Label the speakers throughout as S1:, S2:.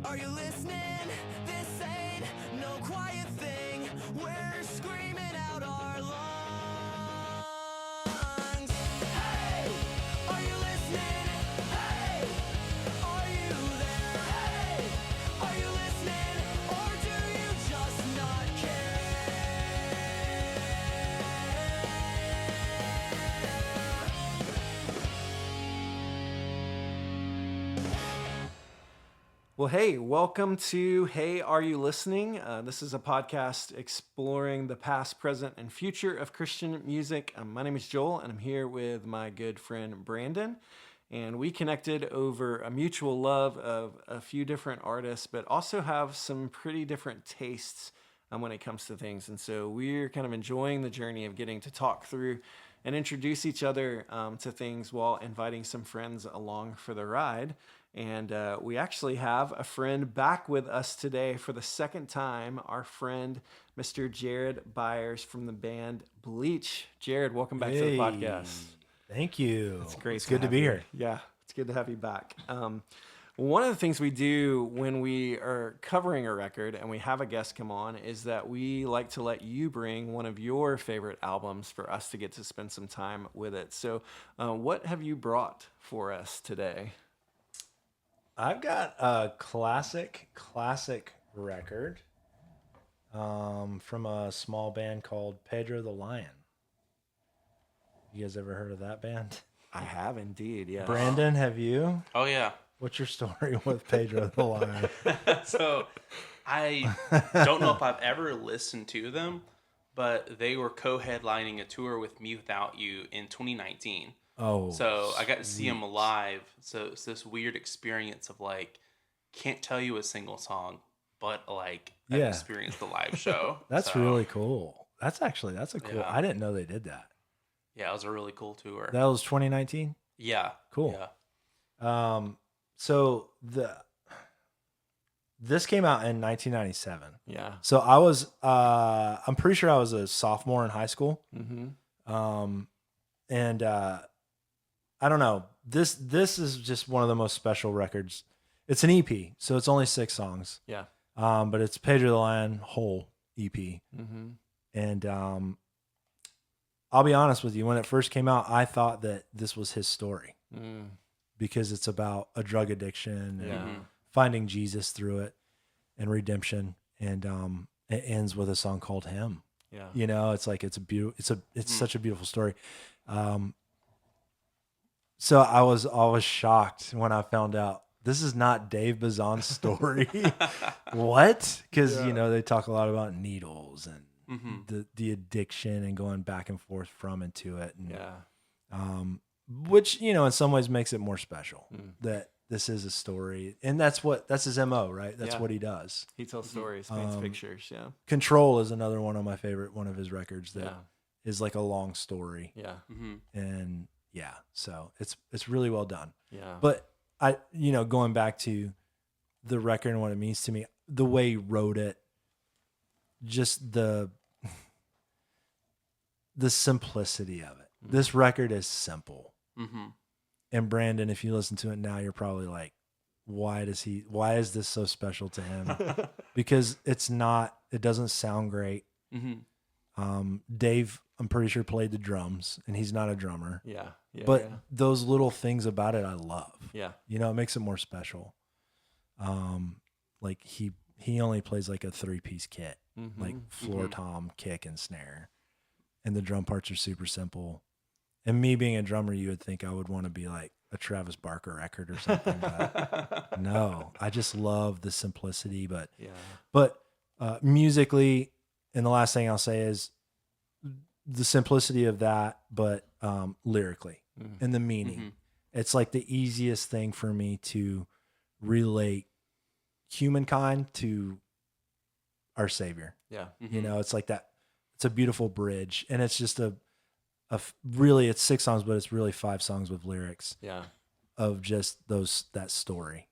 S1: Are you listening? This ain't no quiet thing. We're screaming out our lungs. Hey, are you listening? Hey, are you there? Hey, are you listening? Or do you just not care?
S2: Well, hey, welcome to Hey, Are You Listening? This is a podcast exploring the past, present, and future of Christian music. My name is Joel, and I'm here with my good friend Brandon. And we connected over a mutual love of a few different artists, but also have some pretty different tastes when it comes to things. And so we're kind of enjoying the journey of getting to talk through and introduce each other to things while inviting some friends along for the ride. And we actually have a friend back with us today for the second time, our friend, Mr. Jared Byers from the band Bleach. Jared, welcome back to the podcast.
S3: Thank you.
S2: It's great.
S3: It's good to be here.
S2: Yeah, it's good to have you back. One of the things we do when we are covering a record and we have a guest come on is that we like to let you bring one of your favorite albums for us to get to spend some time with it. So what have you brought for us today?
S3: I've got a classic record from a small band called Pedro the Lion. You guys ever heard of that band?
S2: I have indeed, yeah.
S3: Brandon, have you?
S4: Oh, yeah.
S3: What's your story with Pedro the Lion?
S4: So I don't know if I've ever listened to them, but they were co-headlining a tour with Me Without You in 2019.
S3: Oh,
S4: So I got to see them live. So it's this weird experience of like, can't tell you a single song, but like I've
S3: Yeah.
S4: experienced the live show.
S3: that's
S4: So,
S3: really cool. That's a cool.
S4: Yeah.
S3: I didn't know they did that.
S4: Yeah, it was a really cool tour.
S3: That was 2019.
S4: Yeah.
S3: Cool.
S4: Yeah.
S3: So this came out in 1997.
S2: Yeah.
S3: So I was, I'm pretty sure I was a sophomore in high school.
S2: Mm-hmm.
S3: And I don't know. This is just one of the most special records. It's an EP, so it's only 6 songs.
S2: Yeah.
S3: But it's Pedro the Lion whole EP.
S2: Mm-hmm.
S3: And I'll be honest with you, when it first came out, I thought that this was his story because it's about a drug addiction and
S2: Yeah.
S3: finding Jesus through it and redemption. And it ends with a song called Him.
S2: Yeah.
S3: You know, it's like it's such a beautiful story. So I was shocked when I found out this is not Dave Bazan's story. What? Because you know they talk a lot about needles and the addiction and going back and forth from and to it. And,
S2: Yeah.
S3: which you know in some ways makes it more special that this is a story, and that's his MO, right? That's
S2: Yeah.
S3: what he does.
S2: He tells stories, paints pictures. Yeah.
S3: Control is another one of his records that is
S2: Yeah.
S3: like a long story.
S2: Yeah.
S3: And yeah, so it's really well done.
S2: Yeah.
S3: But going back to the record and what it means to me, the way he wrote it, just the simplicity of it. This record is simple. And Brandon, if you listen to it now, you're probably like, why is this so special to him? Because it doesn't sound great. Dave, I'm pretty sure, played the drums, and he's not a drummer.
S2: Yeah. Yeah.
S3: But
S2: yeah.
S3: those little things about it I love.
S2: Yeah.
S3: You know, it makes it more special. Like he only plays like a 3-piece kit, like floor tom, kick, and snare. And the drum parts are super simple. And me being a drummer, you would think I would want to be like a Travis Barker record or something. But no, I just love the simplicity. But musically, and the last thing I'll say is the simplicity of that, but lyrically and the meaning. It's like the easiest thing for me to relate humankind to our Savior.
S2: Yeah.
S3: You know, it's like that. It's a beautiful bridge, and it's just really, it's 6 songs, but it's really 5 songs with lyrics.
S2: Yeah.
S3: Of just that story,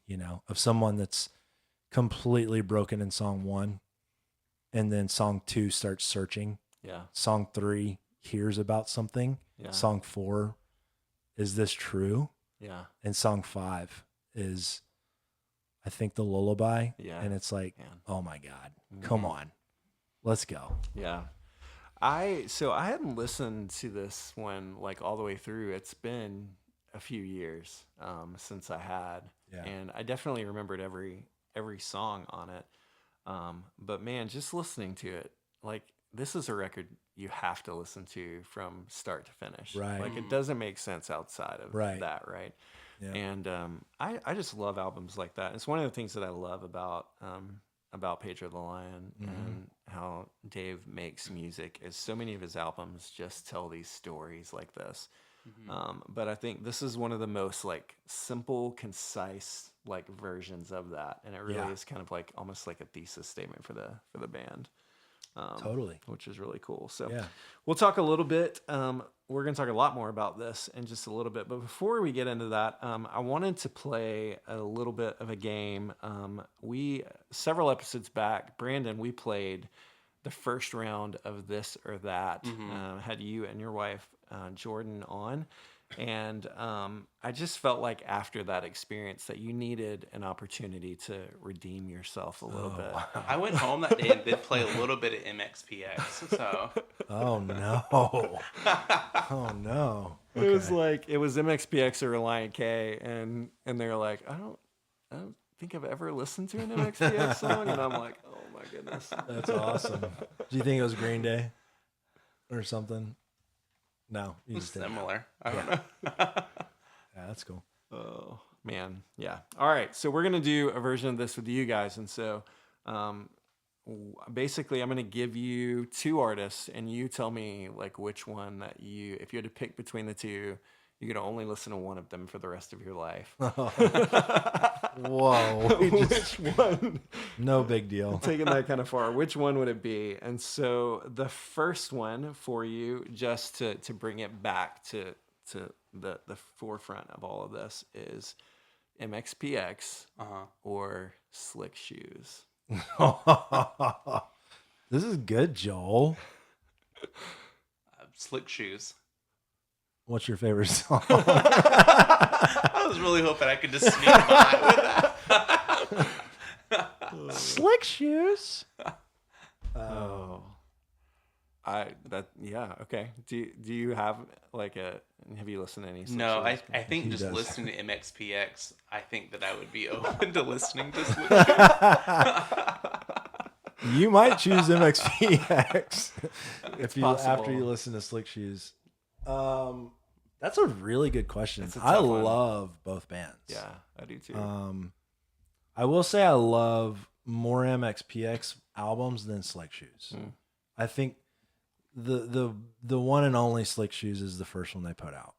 S3: you know, of someone that's completely broken in song 1, and then song 2 starts searching.
S2: Yeah.
S3: Song 3 hears about something.
S2: Yeah.
S3: Song 4, is this true?
S2: Yeah.
S3: And song 5 is, I think the Lullaby.
S2: Yeah.
S3: And it's like,
S2: Man.
S3: oh my God, come on, let's go.
S2: Yeah. So I hadn't listened to this one like all the way through. It's been a few years since I had.
S3: Yeah.
S2: And I definitely remembered every song on it. But man, just listening to it, like this is a record you have to listen to from start to finish.
S3: Right.
S2: Like it doesn't make sense outside of that, right?
S3: Yeah.
S2: And I just love albums like that. It's one of the things that I love about Pedro the Lion and how Dave makes music is so many of his albums just tell these stories like this. But I think this is one of the most like simple, concise like versions of that, and it really is kind of like almost like a thesis statement for the band.
S3: Totally.
S2: Which is really cool. So
S3: Yeah.
S2: we'll talk a little bit. We're going to talk a lot more about this in just a little bit. But before we get into that, I wanted to play a little bit of a game. Several episodes back, Brandon, we played the first round of This or That. Had you and your wife, Jordan, on. And I just felt like after that experience that you needed an opportunity to redeem yourself a little bit.
S4: I went home that day and did play a little bit of MXPX. So
S3: Oh no. Oh no.
S2: It was like it was MXPX or Reliant K, and they're like, I don't think I've ever listened to an MXPX song, and I'm like, oh my goodness.
S3: That's awesome. Do you think it was Green Day or something? No, you just didn't.
S4: similar. I don't know.
S3: Yeah, that's cool.
S2: Oh man, yeah. All right, so we're gonna do a version of this with you guys, and so basically, I'm gonna give you two artists, and you tell me like which one that if you had to pick between the two, you could only listen to one of them for the rest of your life.
S3: Whoa.
S2: Which one?
S3: No big deal.
S2: Taking that kind of far, which one would it be? And so the first one for you, just to bring it back to the forefront of all of this, is MXPX or Slick Shoes.
S3: This is good, Joel.
S4: Slick Shoes.
S3: What's your favorite song?
S4: I was really hoping I could just sneak by with that.
S3: Slick Shoes.
S2: Oh. Okay. Do you have like have you listened to any? Slick
S4: No,
S2: Shoes?
S4: I think
S3: He
S4: just
S3: does.
S4: listening to MXPX, I think that I would be open to listening to Slick Shoes.
S3: You might choose MXPX if you after
S2: possible.
S3: you listen to Slick Shoes. That's a really good question.
S2: It's a
S3: I
S2: tough one.
S3: love both bands.
S2: Yeah, I do too.
S3: I will say I love more MXPX albums than Slick Shoes. I think the one and only Slick Shoes is the first one they put out.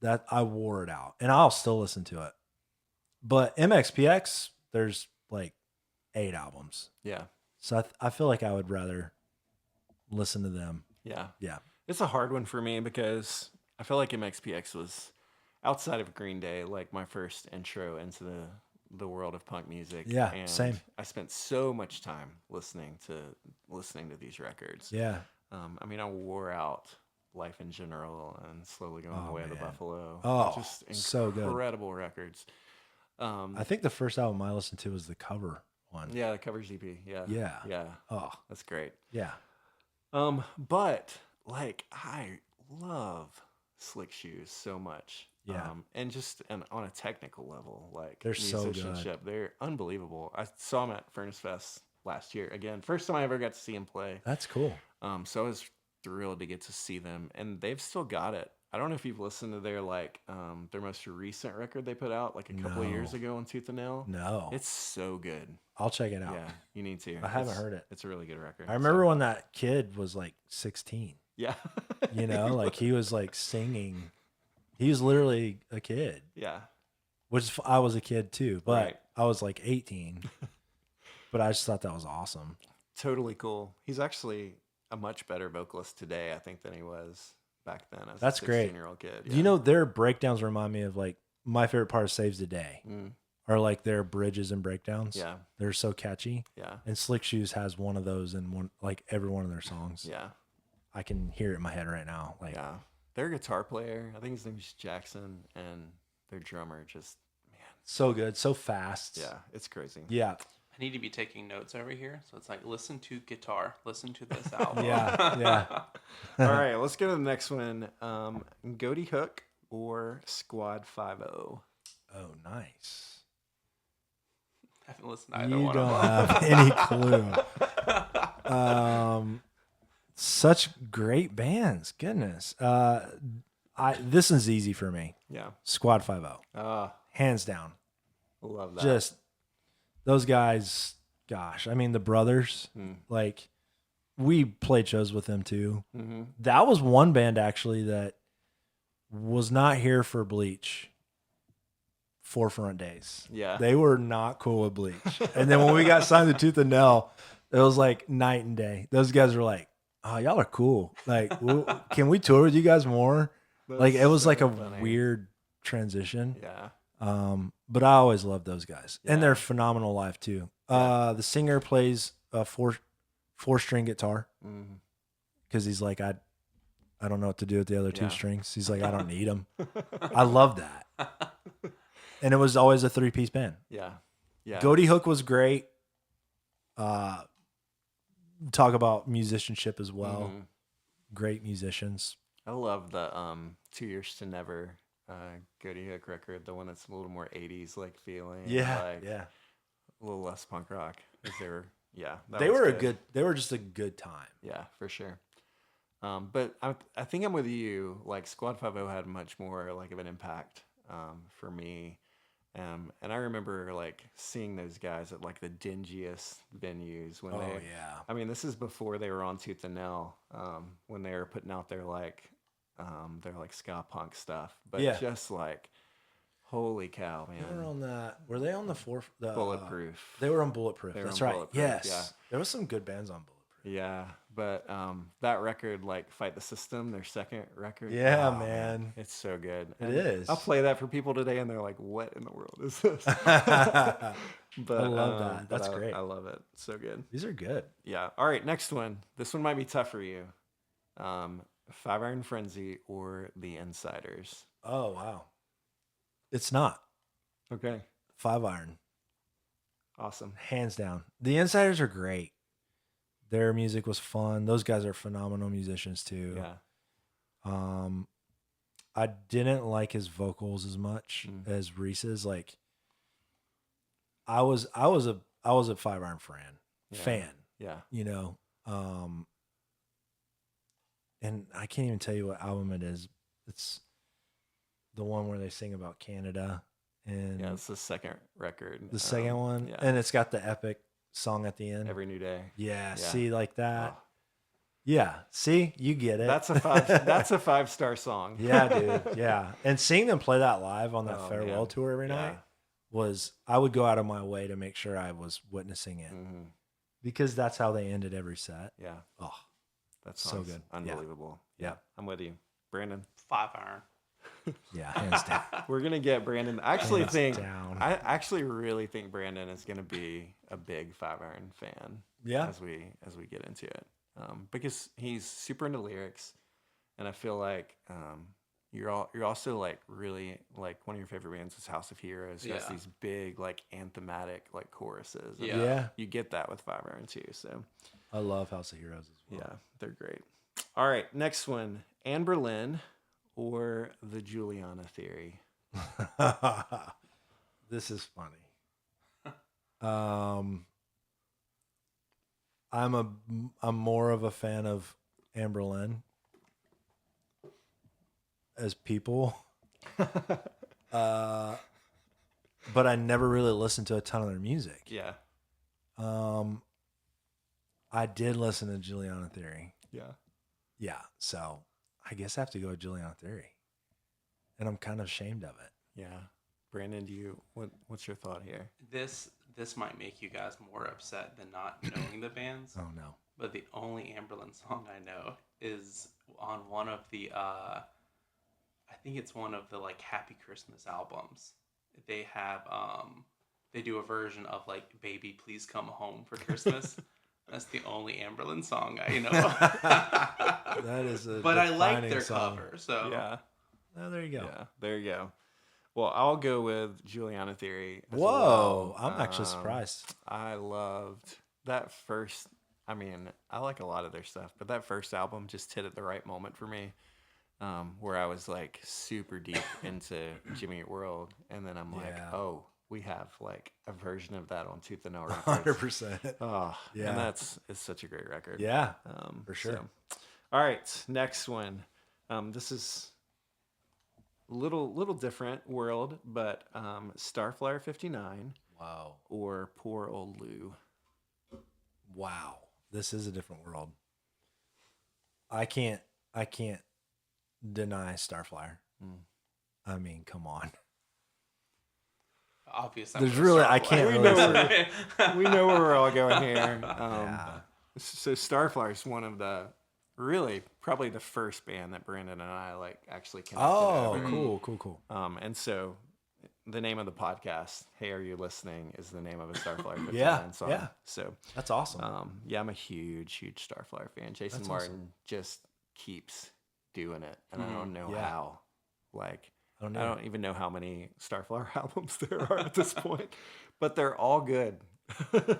S3: That I wore it out, and I'll still listen to it. But MXPX, there's like 8 albums,
S2: Yeah.
S3: so I feel like I would rather listen to them.
S2: Yeah.
S3: Yeah,
S2: It's a hard one for me because I feel like MXPX was, outside of Green Day, like my first intro into the world of punk music.
S3: Yeah,
S2: and
S3: same.
S2: I spent so much time listening to these records.
S3: yeah.
S2: I mean, I wore out Life in General and Slowly Going the Way of the
S3: man.
S2: Buffalo.
S3: Oh,
S2: just
S3: so good.
S2: incredible records.
S3: I think the first album I listened to was the cover one.
S2: Yeah, the covers EP. Yeah.
S3: Yeah.
S2: Yeah.
S3: Oh,
S2: That's great.
S3: yeah.
S2: But like I love Slick Shoes so much.
S3: Yeah.
S2: And just on a technical level, like
S3: They're so good.
S2: musicianship, they're unbelievable. I saw them at Furnace Fest last year. Again, first time I ever got to see them play.
S3: That's cool.
S2: So I was thrilled to get to see them, and they've still got it. I don't know if you've listened to their most recent record they put out like a couple of years
S3: No.
S2: ago on Tooth and Nail.
S3: No,
S2: It's so good.
S3: I'll check it out.
S2: Yeah, you need to.
S3: I haven't heard it.
S2: It's a really good record.
S3: I remember when that kid was like 16.
S2: Yeah.
S3: You know, like he was like singing. He was literally a kid,
S2: Yeah.
S3: which I was a kid too, but
S2: Right.
S3: I was like 18. But I just thought that was awesome.
S2: Totally cool. He's actually a much better vocalist today, I think, than he was back then as
S3: That's
S2: a
S3: great.
S2: 16-year-old kid.
S3: You know, their breakdowns remind me of like my favorite part of Saves the Day are like their bridges and breakdowns.
S2: Yeah.
S3: They're so catchy.
S2: Yeah.
S3: And Slick Shoes has one of those in one, like every one of their songs.
S2: Yeah.
S3: I can hear it in my head right now. Like,
S2: Yeah. Their guitar player, I think his name is Jackson, and their drummer just, man,
S3: So good, so fast.
S2: Yeah, it's crazy.
S3: Yeah.
S4: I need to be taking notes over here. So it's like, listen to guitar, listen to this album.
S3: Yeah. Yeah.
S2: All right, let's go to the next one. Goaty Hook or Squad 5-0.
S3: Oh, nice.
S4: I haven't listened to either
S3: You
S4: one
S3: don't
S4: of them.
S3: have any clue. Such great bands. Goodness. This one's easy for me.
S2: Yeah.
S3: Squad 5-0. Hands down.
S2: Love that.
S3: Just those guys, gosh. I mean, the brothers, like, we played shows with them too.
S2: Mm-hmm.
S3: That was one band actually that was not here for Bleach. Forefront days.
S2: Yeah.
S3: They were not cool with Bleach. And then when we got signed to Tooth and Nail, it was like night and day. Those guys were like, oh, y'all are cool. Like, can we tour with you guys more? Like, it was
S2: so
S3: like a
S2: funny.
S3: weird transition.
S2: Yeah.
S3: But I always loved those guys.
S2: Yeah.
S3: And they're phenomenal live too. The singer plays a four-string guitar because he's like, I don't know what to do with the other two strings. He's like, I don't need them. I love that. And it was always a 3-piece band.
S2: Yeah. Yeah.
S3: Goaty Hook was great. Talk about musicianship as well.
S2: Mhm.
S3: Great musicians.
S2: I love the 2 Years to Never Goaty Hook record, the one that's a little more 80s like feeling. Like,
S3: yeah.
S2: a little less punk rock. They were,
S3: They were just a good time.
S2: Yeah, for sure. But I think I'm with you. Like Squad 5-0 had much more like of an impact for me. And I remember like seeing those guys at like the dingiest venues when I mean, this is before they were on Tooth and Nail, when they were putting out their ska punk stuff. But just like, holy cow, man.
S3: They were on that. Were they on the
S2: Bulletproof.
S3: They were on Bulletproof.
S2: They were
S3: That's
S2: on
S3: right.
S2: Bulletproof,
S3: Yes.
S2: yeah.
S3: There was some good bands on Bulletproof.
S2: Yeah, but that record, like Fight the System, their second record.
S3: Yeah, man.
S2: It's so good.
S3: It
S2: And
S3: is.
S2: I'll play that for people today, and they're like, "What in the world is this?" But
S3: I love that.
S2: but
S3: That's great.
S2: I love it. So good.
S3: These are good.
S2: Yeah. All right, next one. This one might be tough for you. 5-Iron Frenzy or The Insiders.
S3: Oh, wow. It's not.
S2: Okay.
S3: 5-Iron.
S2: Awesome.
S3: Hands down. The Insiders are great. Their music was fun. Those guys are phenomenal musicians too.
S2: Yeah.
S3: I didn't like his vocals as much as Reese's. Like, I was a 5-Iron fan.
S2: Yeah.
S3: You know, and I can't even tell you what album it is. It's the one where they sing about Canada, and
S2: Yeah, it's the second record.
S3: the second one,
S2: yeah.
S3: and it's got the epic song at the end.
S2: Every New Day.
S3: Yeah,
S2: Yeah.
S3: see, like that.
S2: Oh.
S3: Yeah, see, you get it.
S2: That's a 5-star song.
S3: Yeah, dude. Yeah, and seeing them play that live on that
S2: Oh,
S3: farewell
S2: man.
S3: tour every
S2: Yeah.
S3: night was, I would go out of my way to make sure I was witnessing it because that's how they ended every set.
S2: Yeah.
S3: Oh,
S2: That's
S3: so good.
S2: Unbelievable.
S3: Yeah.
S2: Yeah. I'm with you. Brandon.
S4: 5-Iron.
S3: yeah, hands down.
S2: We're gonna get Brandon. I actually really think Brandon is gonna be a big 5-Iron fan.
S3: Yeah.
S2: As we get into it, because he's super into lyrics, and I feel like you're also like really like one of your favorite bands is House of Heroes. Who has
S4: Yeah.
S2: these big like anthematic like choruses. And
S4: Yeah.
S2: You get that with 5-Iron too. So
S3: I love House of Heroes as well.
S2: yeah, they're great. All right, next one: Anne Boleyn or the Juliana Theory.
S3: This is funny. I'm more of a fan of Amber Lynn as people. But I never really listened to a ton of their music.
S2: Yeah,
S3: I did listen to Juliana Theory.
S2: yeah.
S3: Yeah, so I guess I have to go with Juliana Theory. And I'm kind of ashamed of it.
S2: Yeah. Brandon, what's your thought here?
S4: This might make you guys more upset than not knowing the bands.
S3: Oh no.
S4: But the only Amberlin song I know is on one of the I think it's one of the like Happy Christmas albums. They have they do a version of like Baby Please Come Home for Christmas. That's the only Amberlin song I know.
S3: That is a
S4: but I like
S3: defining
S4: their
S3: song.
S4: cover, so
S2: Yeah.
S3: Oh, there you go.
S2: Yeah. There you go. Well, I'll go with Juliana Theory. As
S3: Whoa,
S2: well.
S3: I'm actually surprised.
S2: I loved that first. I mean, I like a lot of their stuff, but that first album just hit at the right moment for me, where I was like super deep into Jimmy Eat World, and then I'm like,
S3: Yeah.
S2: oh, we have like a version of that on Tooth and Nail Records.
S3: 100%.
S2: Oh,
S3: Yeah.
S2: and it's such a great record.
S3: Yeah, for sure.
S2: All right, next one. This is a little different world, but Starflyer 59
S3: Wow.
S2: or Poor Old Lou.
S3: Wow. This is a different world. I can't deny Starflyer. I mean, come on.
S4: Obviously,
S3: There's really, I can't
S2: We
S3: really
S2: know
S3: say.
S2: we know where we're all going here.
S3: Yeah.
S2: So Starflyer is one of the really probably the first band that Brandon and I like actually connected
S3: Oh,
S2: over.
S3: cool.
S2: And so the name of the podcast, Hey, Are You Listening, is the name of a Starflyer 59
S3: Yeah,
S2: song.
S3: yeah.
S2: So
S3: That's awesome.
S2: yeah, I'm a huge Starflyer fan. Jason
S3: That's
S2: Martin
S3: awesome.
S2: just keeps doing it, and I don't know
S3: Yeah.
S2: how. Like,
S3: I don't
S2: I
S3: know.
S2: don't even know how many Starflyer albums there are at this point, but they're all good.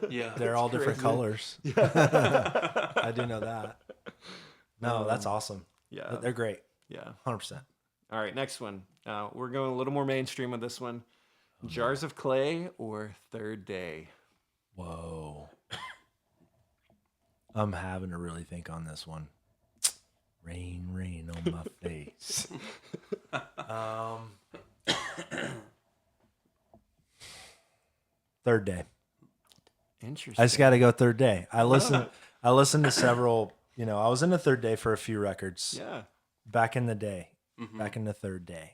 S4: Yeah.
S3: They're all different
S2: crazy.
S3: colors. I do know that. No, that's awesome.
S2: Yeah,
S3: They're great.
S2: yeah.
S3: 100%.
S2: All right, next one. We're going a little more mainstream with this one. Jars of Clay or Third Day?
S3: Whoa. I'm having to really think on this one. Rain, rain on my face. Third Day.
S2: Interesting.
S3: I just got to go Third Day. I listened to several, I was in the Third Day for a few records
S2: Yeah.
S3: back in the day, back in the Third Day.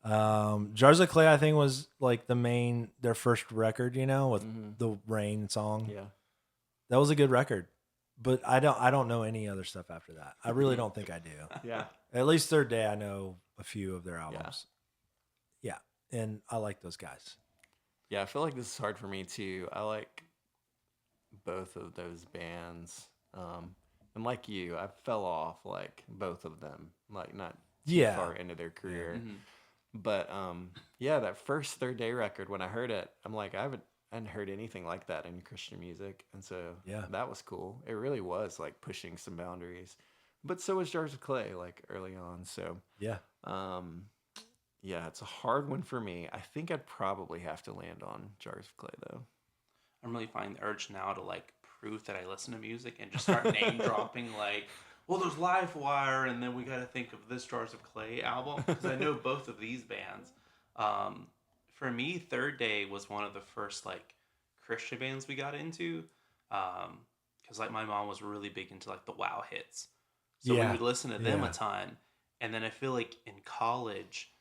S3: Jars of Clay, I think, was like their first record, with the Rain song.
S2: Yeah.
S3: That was a good record, but I don't know any other stuff after that. I really don't think I do.
S2: Yeah.
S3: At least Third Day, I know a few of their albums. Yeah, and I like those guys.
S2: Yeah, I feel like this is hard for me too. I like both of those bands. And like you, I fell off like both of them, like not too
S3: Yeah.
S2: far into their career. But yeah, that first Third Day record, when I heard it, I'm like, I hadn't heard anything like that in Christian music. And so
S3: Yeah.
S2: that was cool. It really was like pushing some boundaries. But so was Jars of Clay, like early on. So
S3: Yeah,
S2: yeah, it's a hard one for me. I think I'd probably have to land on Jars of Clay though.
S4: I'm really finding the urge now to like prove that I listen to music and just start name dropping like, well, there's Livewire, and then we got to think of this Jars of Clay album because I know both of these bands. For me, Third Day was one of the first like Christian bands we got into, because like my mom was really big into like the WoW hits, so we
S3: Yeah.
S4: would listen to them
S3: Yeah.
S4: a ton. And then I feel like in college,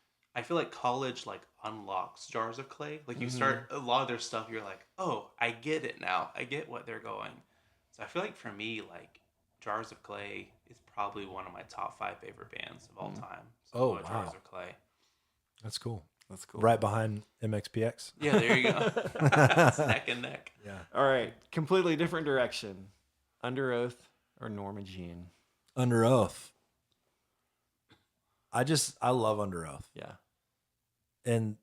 S4: college like unlocks Jars of Clay. Like you start a lot of their stuff, you're like, oh, I get it now. I get what they're going. So I feel like for me, like Jars of Clay is probably one of my top 5 favorite bands of all time. So
S3: Oh,
S4: I'll go Jars
S3: wow.
S4: of Clay.
S3: that's cool.
S2: That's cool.
S3: Right behind MXPX.
S4: Yeah, there you go. It's neck and neck.
S3: Yeah.
S2: All right, completely different direction. Under Oath or Norma Jean?
S3: Under Oath. I love Under Oath.
S2: Yeah.
S3: And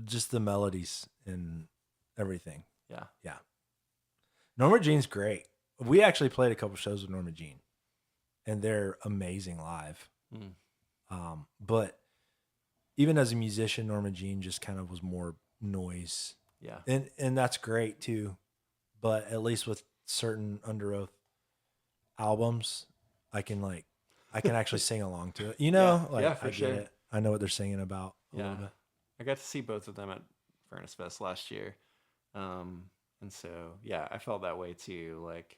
S3: just the melodies and everything.
S2: Yeah.
S3: Yeah. Norma Jean's great. We actually played a couple shows with Norma Jean, and they're amazing live. But even as a musician, Norma Jean just kind of was more noise,
S2: Yeah.
S3: and that's great too. But at least with certain Under Oath albums, I can actually sing along to it.
S2: Yeah, for
S3: I get
S2: sure.
S3: it. I know what they're singing about a
S2: Yeah.
S3: little bit.
S2: I got to see both of them at Furnace Fest last year. And so, yeah, I felt that way too. Like,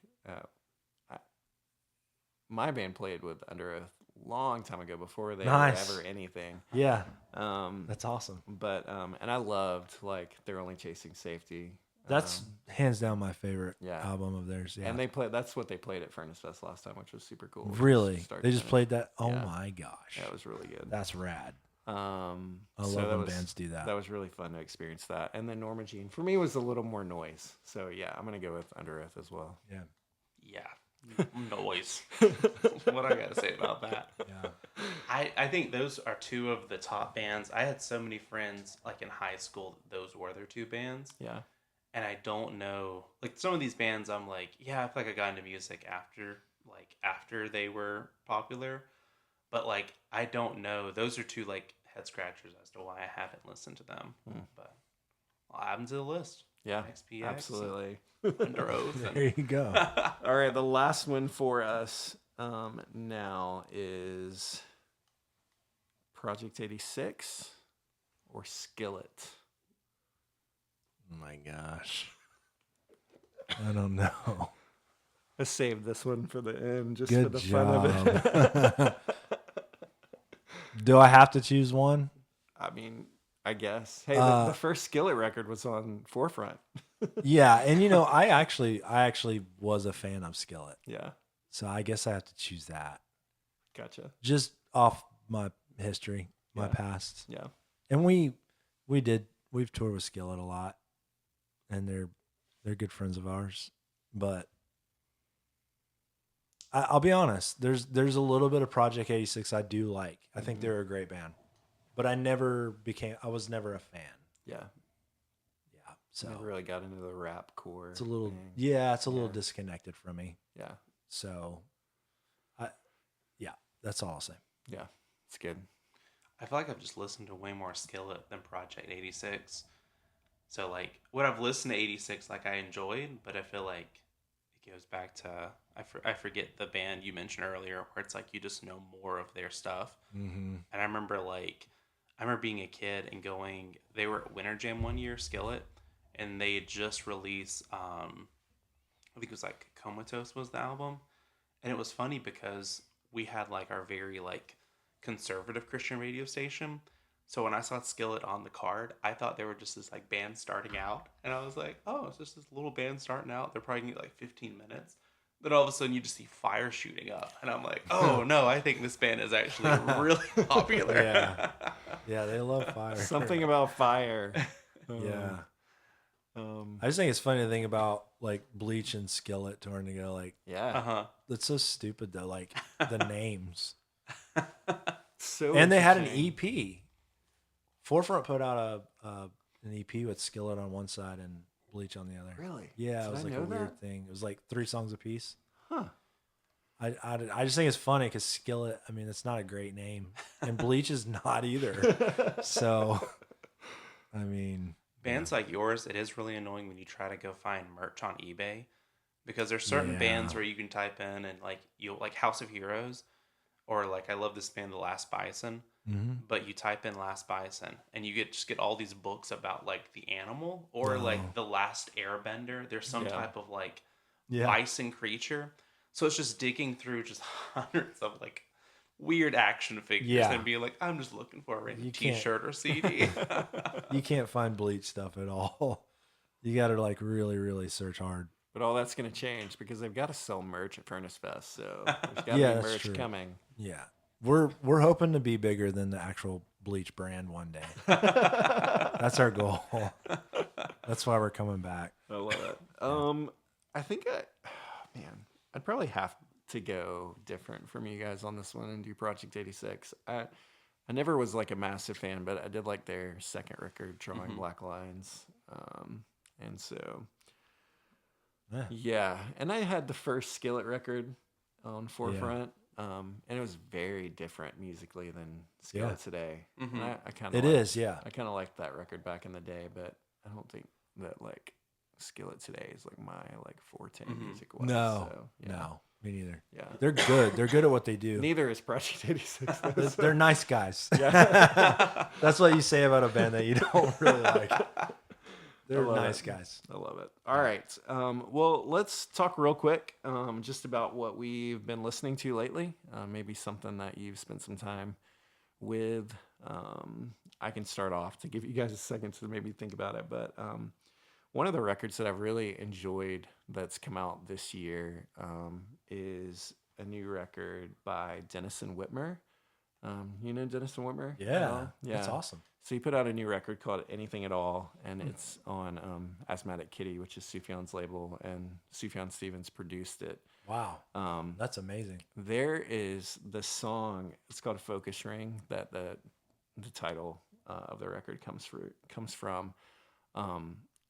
S2: my band played with Under Oath a long time ago before they
S3: Nice.
S2: were ever anything.
S3: Yeah,
S2: Um,
S3: that's awesome.
S2: but, and I loved, like, They're Only Chasing Safety.
S3: That's hands down my favorite
S2: yeah.
S3: album of theirs. Yeah.
S2: And that's what they played at Furnace Fest last time, which was super cool.
S3: Really?
S2: Start
S3: They
S2: to
S3: just
S2: finish.
S3: played that? Oh
S2: Yeah.
S3: my gosh.
S2: Yeah, it was really good.
S3: That's rad.
S2: I
S3: I love when bands do that.
S2: That was really fun to experience that. And then Norma Jean, for me, was a little more noise. So, yeah, I'm going to go with Under Oath as well.
S3: Yeah.
S4: Yeah, Noise. What I gotta say about that?
S3: Yeah.
S4: I think those are two of the top bands. I had so many friends like in high school that those were their two bands.
S2: Yeah.
S4: And I don't know, like some of these bands I'm like, yeah, I feel like I got into music after they were popular. But like I don't know. Those are two like head scratchers as to why I haven't listened to them. But I'll add them to the list.
S2: Yeah.
S4: XPX.
S2: Absolutely.
S4: Under Oath.
S3: There you go.
S2: All right, the last one for us now is Project 86 or Skillet.
S3: Oh my gosh. I don't know.
S2: I saved this one for the end just
S3: Good
S2: for the fun of it.
S3: Do I have to choose one?
S2: I mean, I guess. Hey, the first Skillet record was on Forefront.
S3: Yeah, and I actually was a fan of Skillet.
S2: Yeah,
S3: So I guess I have to choose that.
S2: gotcha.
S3: Just off my history, my
S2: Yeah.
S3: past.
S2: Yeah,
S3: And we've toured with Skillet a lot. And they're good friends of ours. But I'll be honest, there's a little bit of Project 86 I do like. I think they're a great band. But I was never a fan.
S2: yeah.
S3: Yeah. So
S2: Never really got into the rap core.
S3: it's a little
S2: thing.
S3: it's a little disconnected from me.
S2: Yeah,
S3: So that's all I'll say.
S2: yeah. It's good.
S4: I feel like I've just listened to way more Skillet than Project 86. So like what I've listened to 86 like I enjoyed, but I feel like it goes back to I forget the band you mentioned earlier where it's like you just know more of their stuff.
S3: Mm-hmm.
S4: And I remember being a kid and going, they were at Winter Jam one year, Skillet, and they had just released I think it was like Comatose was the album. And it was funny because we had like our very like conservative Christian radio station. So when I saw Skillet on the card, I thought they were just this like band starting out. And I was like, oh, it's just this little band starting out. They're probably going to get like 15 minutes. Then all of a sudden you just see fire shooting up. And I'm like, oh no, I think this band is actually really popular.
S3: Yeah. Yeah, they love fire.
S2: Something about fire.
S3: Yeah. I just think it's funny to think about like Bleach and Skillet touring together. Like,
S2: Yeah.
S4: Uh-huh.
S3: that's so stupid though. Like the names.
S2: So
S3: And they had an
S2: interesting.
S3: EP. Forefront put out an EP with Skillet on one side and Bleach on the other.
S2: Really?
S3: Yeah,
S2: Did
S3: it was
S2: I
S3: like
S2: know
S3: a weird
S2: that?
S3: thing. It was like 3 songs a piece.
S2: Huh.
S3: I just think it's funny because Skillet, I mean, it's not a great name. And Bleach is not either. So, I mean.
S4: Bands like yours, it is really annoying when you try to go find merch on eBay because there's certain
S3: Yeah.
S4: bands where you can type in and like you'll like House of Heroes or like I love this band The Last Bison, but you type in Last Bison and you just get all these books about like the animal or like The Last Airbender. There's some
S2: Yeah.
S4: type of like
S3: Yeah.
S4: bison creature. So it's just digging through just hundreds of like weird action figures
S3: Yeah.
S4: and being like, I'm just looking for a random
S3: You can't-
S4: t-shirt or CD.
S3: You can't find Bleach stuff at all. You got to like really, really search hard.
S2: But all that's going to change because they've got to sell merch at Furnace Fest. So there's got to
S3: Yeah,
S2: be
S3: that's
S2: merch
S3: true.
S2: coming.
S3: Yeah. We're hoping to be bigger than the actual Bleach brand one day. That's our goal. That's why we're coming back.
S2: I love it. I think I'd probably have to go different from you guys on this one and do Project 86. I never was like a massive fan, but I did like their second record, Drawing Black Lines. And so, yeah. And I had the first Skillet record on Forefront. And it was very different musically than Skillet today. And I kind of
S3: It is, yeah.
S2: I kind of liked that record back in the day, but I don't think that like Skillet today is like my like forte music wise.
S3: No,
S2: So, yeah.
S3: no, me neither.
S2: Yeah.
S3: They're good. They're good at what they do.
S2: Neither is Project 86. though, so-
S3: They're nice guys.
S2: Yeah.
S3: That's what you say about a band that you don't really like. They're
S2: love
S3: nice
S2: it.
S3: guys.
S2: I love it. All right. Well, let's talk real quick just about what we've been listening to lately. Maybe something that you've spent some time with. I can start off to give you guys a second to maybe think about it. But one of the records that I've really enjoyed that's come out this year is a new record by Denison Whitmer. You know Dennis and Whitmer? at
S3: Yeah,
S2: all?
S3: that's awesome.
S2: So he put out a new record called Anything at All, and it's on Asthmatic Kitty, which is Sufjan's label, and Sufjan Stevens produced it.
S3: Wow, that's amazing.
S2: There is the song. It's called "Focus Ring." That the title of the record comes from.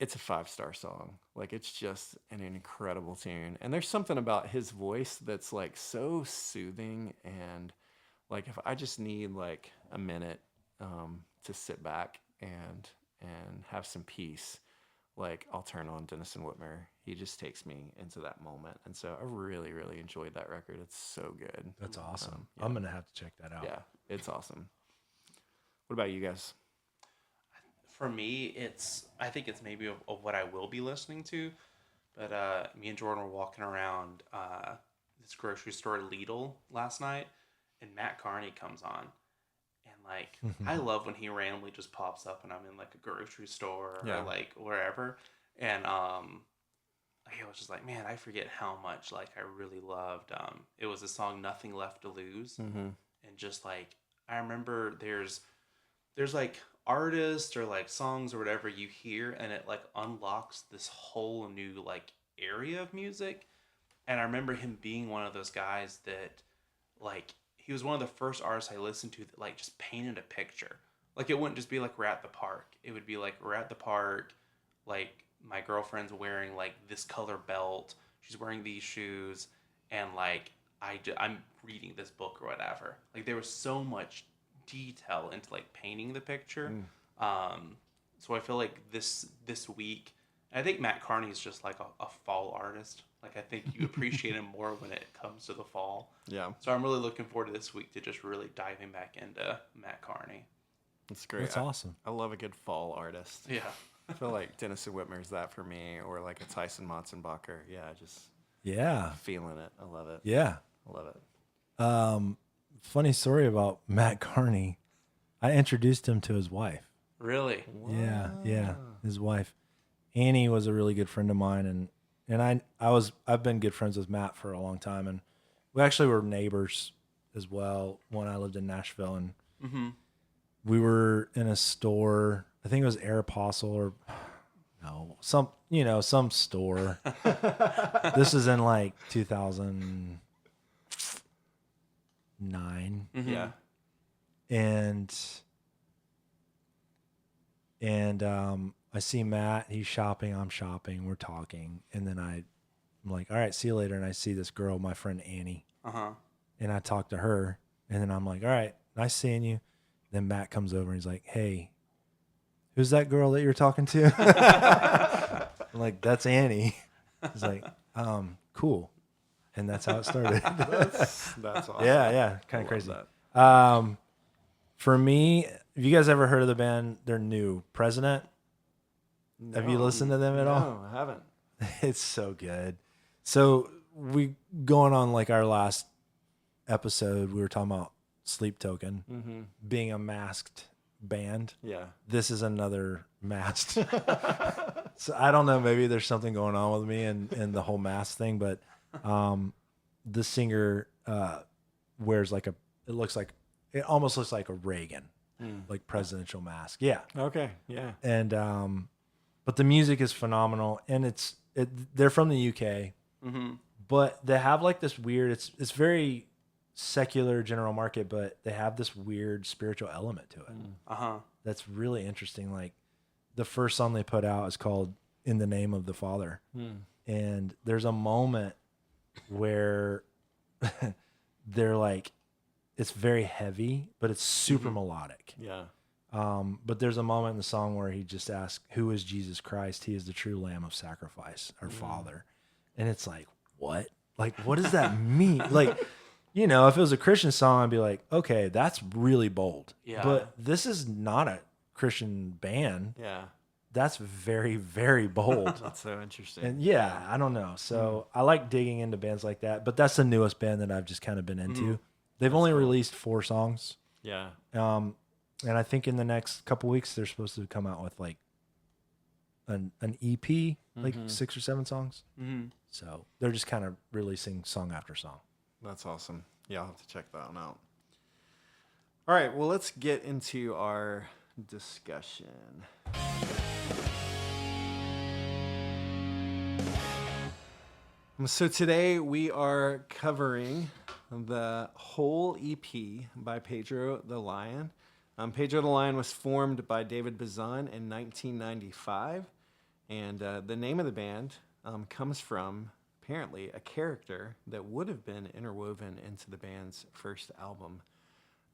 S2: It's a 5-star song. Like, it's just an incredible tune, and there's something about his voice that's like so soothing, and like if I just need like a minute to sit back and have some peace, like I'll turn on Dennis and Whitmer. He just takes me into that moment, and so I really really enjoyed that record. It's so good.
S3: That's awesome.
S2: Yeah.
S3: I'm gonna have to check that out.
S2: Yeah, it's awesome. What about you guys?
S4: For me, I think it's maybe of what I will be listening to, but me and Jordan were walking around this grocery store Lidl last night, and Matt Carney comes on, and like I love when he randomly just pops up and I'm in like a grocery store or like wherever, and I was just like, man, I forget how much like I really loved. It was the song "Nothing Left to Lose," and just like I remember there's like artists or like songs or whatever you hear, and it like unlocks this whole new like area of music. And I remember him being one of those guys that like he was one of the first artists I listened to that like just painted a picture. Like it wouldn't just be like we're at the park. It would be like we're at the park, like my girlfriend's wearing like this color belt, she's wearing these shoes, and like I'm reading this book or whatever. Like there was so much detail into like painting the picture. So I feel like this week, I think Matt Carney is just like a fall artist. Like I think you appreciate him more when it comes to the fall.
S2: Yeah,
S4: So I'm really looking forward to this week to just really diving back into Matt Carney.
S2: that's great.
S3: That's awesome.
S2: I love a good fall artist.
S4: Yeah.
S2: I feel like Dennis and Whitmer is that for me, or like a Tyson Motzenbacher. Yeah, just
S3: Yeah,
S2: feeling it. I love it.
S3: yeah.
S2: I love it.
S3: Funny story about Matt Carney. I introduced him to his wife.
S4: Really?
S3: Yeah, his wife. Annie was a really good friend of mine, and I've been good friends with Matt for a long time, and we actually were neighbors as well when I lived in Nashville, and we were in a store. I think it was Aeropostale or no, some store. This is in like 2009.
S2: Yeah.
S3: And I see Matt, he's shopping, I'm shopping, we're talking, and then I'm like, all right, see you later. And I see this girl, my friend Annie, and I talk to her, and then I'm like, all right, nice seeing you. Then Matt comes over and he's like, hey, who's that girl that you're talking to? I'm like, that's Annie. He's like, cool. And that's how it started.
S2: That's awesome.
S3: Yeah, kind of crazy. For me, have you guys ever heard of the band? They're new, President. Have you listened to them at all?
S2: No, I haven't.
S3: It's so good. So we going on like our last episode, we were talking about Sleep Token being a masked band.
S2: Yeah.
S3: This is another masked. So I don't know, maybe there's something going on with me and the whole mask thing, but the singer wears like it almost looks like a Reagan, like presidential mask. Yeah.
S2: Okay. Yeah.
S3: And but the music is phenomenal, and they're from the UK, but they have like this weird. It's very secular general market, but they have this weird spiritual element to it. That's really interesting. Like the first song they put out is called "In the Name of the Father," and there's a moment where they're like, it's very heavy, but it's super melodic.
S2: Yeah.
S3: But there's a moment in the song where he just asks, who is Jesus Christ? He is the true Lamb of sacrifice, our Father. And it's like, what? Like, what does that mean? Like, if it was a Christian song, I'd be like, okay, that's really bold.
S4: Yeah.
S3: But this is not a Christian band.
S2: Yeah.
S3: That's very, very bold.
S2: That's so interesting.
S3: And yeah, I don't know. So I like digging into bands like that, but that's the newest band that I've just kind of been into. They've only released 4 songs.
S2: Yeah.
S3: And I think in the next couple weeks, they're supposed to come out with like an EP, like 6 or 7 songs. So they're just kind of releasing song after song.
S2: That's awesome. Yeah, I'll have to check that one out. All right, well, let's get into our discussion. So today we are covering the whole EP by Pedro the Lion. Pedro the Lion was formed by David Bazan in 1995, and the name of the band comes from, apparently, a character that would have been interwoven into the band's first album.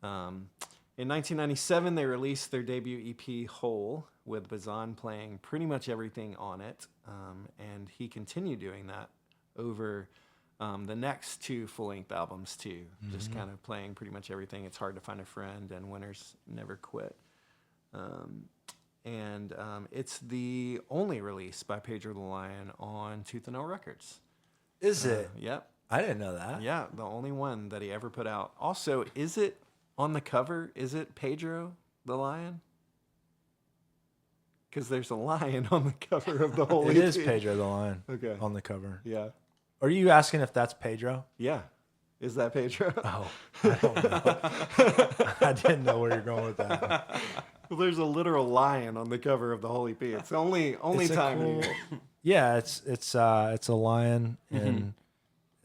S2: In 1997, they released their debut EP, Whole, with Bazan playing pretty much everything on it, and he continued doing that over the next two full-length albums, too, just kind of playing pretty much everything. It's Hard to Find a Friend and Winners Never Quit. It's the only release by Pedro the Lion on Tooth and Nail Records.
S3: Is it?
S2: Yep.
S3: I didn't know that.
S2: Yeah, the only one that he ever put out. Also, is it on the cover? Is it Pedro the Lion? Because there's a lion on the cover of the whole
S3: It
S2: EP.
S3: is Pedro the Lion
S2: Okay.
S3: on the cover.
S2: Yeah.
S3: Are you asking if that's Pedro?
S2: Yeah. Is that Pedro?
S3: Oh, I don't know. I didn't know where you're going with that.
S2: Well, there's a literal lion on the cover of the whole EP. It's the only
S3: It's a
S2: time.
S3: cool- Yeah, it's a lion and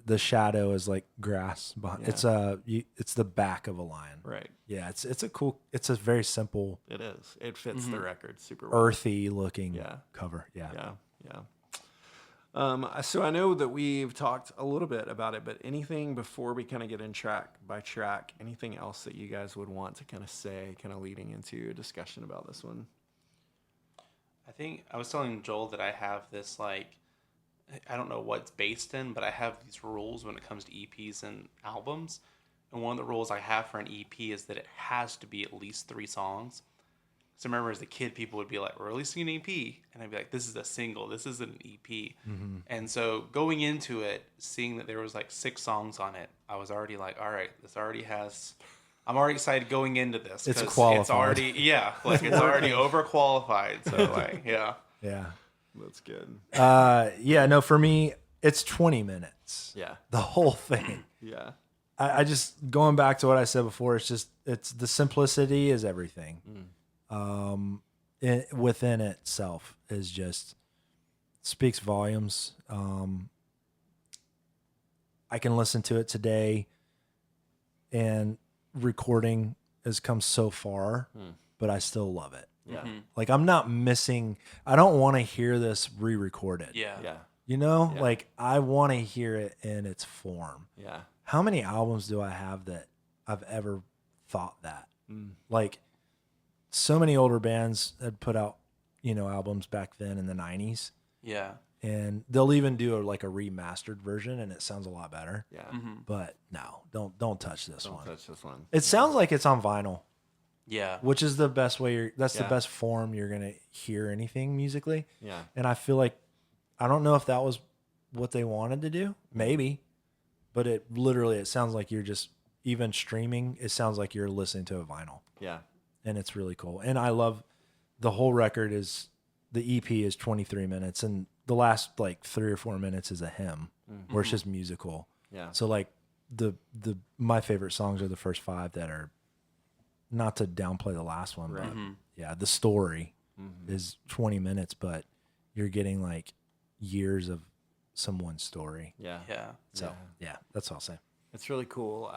S3: the shadow is like grass behind.
S2: Yeah.
S3: It's the back of a lion.
S2: Right.
S3: Yeah, it's a very simple,
S2: It is. It fits the record super well.
S3: earthy looking
S2: Yeah.
S3: cover. Yeah.
S2: Yeah. Yeah. So I know that we've talked a little bit about it, but anything before we kind of get in track by track, anything else that you guys would want to kind of say, kind of leading into a discussion about this one?
S4: I think I was telling Joel that I have this, like, I don't know what it's based in, but I have these rules when it comes to EPs and albums. And one of the rules I have for an EP is that it has to be at least 3 songs. So I remember as a kid, people would be like, we're releasing an EP. And I'd be like, this is a single. This isn't an EP. And so going into it, seeing that there was like 6 songs on it, I was already like, all right, this already has... I'm already excited going into this.
S3: It's
S4: 'cause
S3: qualified.
S4: It's already, it's already overqualified. So like, yeah.
S3: Yeah.
S2: That's good.
S3: Yeah, no, for me, it's 20 minutes.
S2: Yeah.
S3: The whole thing.
S2: Yeah.
S3: I just, going back to what I said before, it's the simplicity is everything. Within itself is just speaks volumes. I can listen to it today, and recording has come so far, but I still love it.
S2: Yeah.
S3: Like, I'm not missing. I don't want to hear this re-recorded.
S4: Yeah.
S2: Yeah.
S3: You know,
S2: Yeah.
S3: like, I want to hear it in its form.
S2: Yeah.
S3: How many albums do I have that I've ever thought that? Like, so many older bands had put out, albums back then in the 90s,
S4: Yeah.
S3: and they'll even do a remastered version, and it sounds a lot better.
S2: Yeah.
S3: But no, don't touch this
S2: Don't
S3: one.
S2: touch this one.
S3: It sounds like it's on vinyl,
S4: Yeah.
S3: which is the best way. That's the
S2: Yeah.
S3: best form you're gonna hear anything musically.
S2: Yeah.
S3: And I feel like, I don't know if that was what they wanted to do, maybe, but it sounds like you're just, even streaming, it sounds like you're listening to a vinyl,
S2: Yeah.
S3: and it's really cool. And I love the whole record the EP is 23 minutes, and the last like 3 or 4 minutes is a hymn where it's just musical.
S2: Yeah.
S3: So like my favorite songs are the first 5 that are, not to downplay the last one, but yeah, the story is 20 minutes, but you're getting like years of someone's story.
S2: Yeah.
S4: Yeah.
S3: So yeah, that's all I'll say.
S2: It's really cool.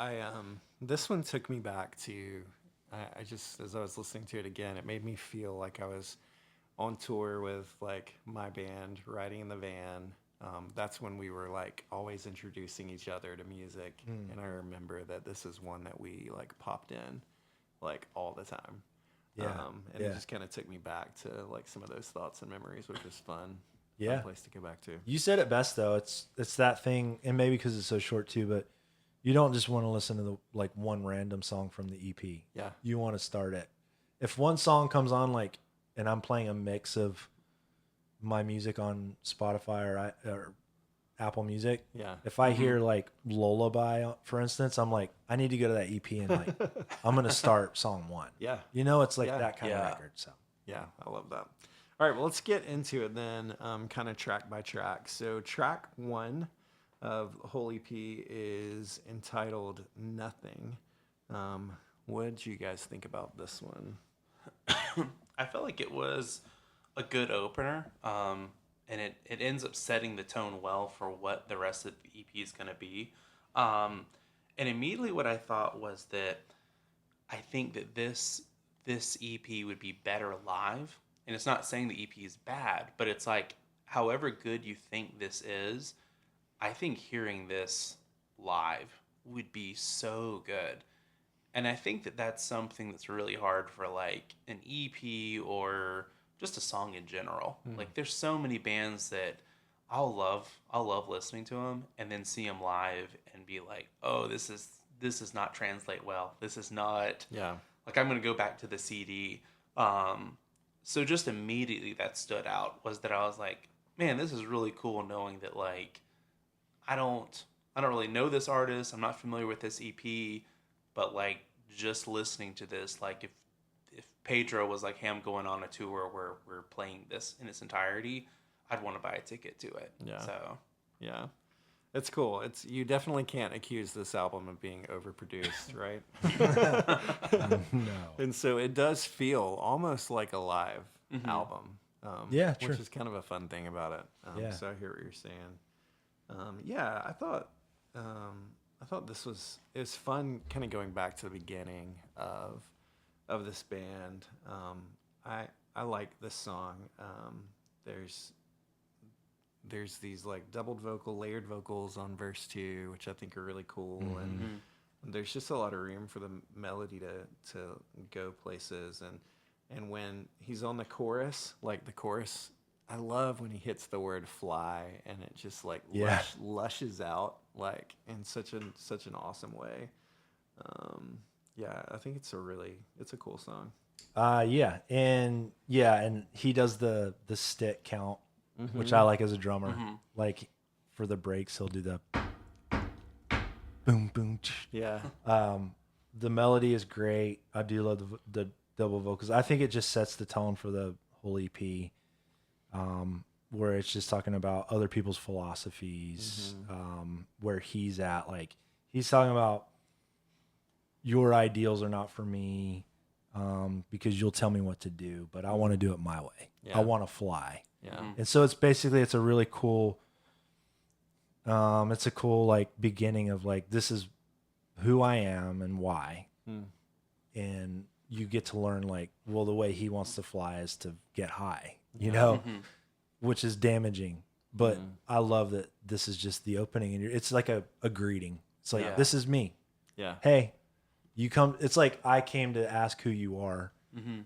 S2: This one took me back to, I just, as I was listening to it again, it made me feel like I was on tour with like my band, riding in the van. That's when we were like always introducing each other to music. And I remember that this is one that we like popped in like all the time.
S3: Yeah.
S2: And
S3: Yeah.
S2: it just kind of took me back to like some of those thoughts and memories, which was fun.
S3: Yeah.
S2: Fun place to go back to.
S3: You said it best though. It's that thing, and maybe because it's so short too, but you don't just want to listen to the one random song from the EP.
S2: Yeah.
S3: You want to start it. If one song comes on, like, and I'm playing a mix of my music on Spotify or Apple Music.
S2: Yeah.
S3: If I hear like Lullaby, for instance, I'm like, I need to go to that EP and like, I'm gonna start song 1.
S2: Yeah.
S3: It's like
S2: Yeah.
S3: that kind of
S4: Yeah.
S3: record. So
S2: Yeah, I love that. All right, well, let's get into it then, kind of track by track. So track 1 of the whole EP is entitled Nothing. What did you guys think about this one?
S4: I felt like it was a good opener, and it ends up setting the tone well for what the rest of the EP is going to be. And immediately what I thought was that I think that this EP would be better live. And it's not saying the EP is bad, but it's like, however good you think this is, I think hearing this live would be so good. And I think that that's something that's really hard for like an EP or just a song in general. Like there's so many bands that I'll love listening to them and then see them live and be like, "Oh, this is not translate well. This is not
S2: Yeah.
S4: like I'm going to go back to the CD." So just immediately that stood out was that I was like, "Man, this is really cool knowing that like I don't really know this artist. I'm not familiar with this EP, but like just listening to this, like if Pedro was like, hey, I'm going on a tour where we're playing this in its entirety, I'd want to buy a ticket to it."
S2: Yeah.
S4: So
S2: Yeah. It's cool. You definitely can't accuse this album of being overproduced, right?
S3: No.
S2: And so it does feel almost like a live album.
S3: Yeah, true.
S2: Which is kind of a fun thing about it.
S3: Yeah.
S2: So I hear what you're saying. Yeah, I thought this was, it was fun kind of going back to the beginning of this band. I like this song. There's these like doubled vocal, layered vocals on verse 2, which I think are really cool. And there's just a lot of room for the melody to go places. And when he's on the chorus, like the chorus, I love when he hits the word fly and it just like lushes out like in such an awesome way. Yeah, I think it's a cool song.
S3: And he does the stick count, which I like as a drummer. Like for the breaks, he'll do the boom boom.
S2: Yeah.
S3: The melody is great. I do love the double vocals. I think it just sets the tone for the whole EP, where it's just talking about other people's philosophies, where he's at. Like he's talking about your ideals are not for me, because you'll tell me what to do, but I want to do it my way.
S2: Yeah.
S3: I want to fly.
S2: Yeah.
S3: And so it's a really cool, it's a cool like beginning of like, this is who I am and why. And you get to learn like, well, the way he wants to fly is to get high, you know, which is damaging. But I love that this is just the opening and it's like a greeting. It's like, this is me.
S2: Yeah.
S3: Hey, you come, it's like, I came to ask who you are.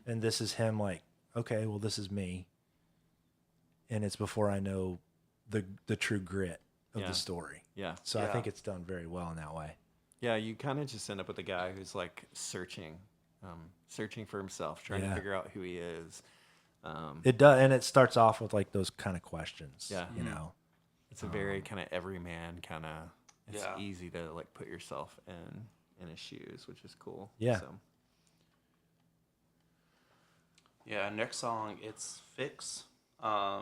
S3: And this is him like, okay, well, this is me. And it's before I know the true grit of the story.
S2: Yeah.
S3: So I think it's done very well in that way.
S2: Yeah, you kind of just end up with a guy who's like searching for himself, trying to figure out who he is.
S3: It does, and it starts off with like those kind of questions.
S2: Yeah.
S3: You know,
S2: It's a very kind of everyman kind of. It's
S4: Yeah.
S2: easy to like put yourself in his shoes, which is cool.
S3: Yeah.
S2: So.
S4: Yeah, next song, it's Fix. I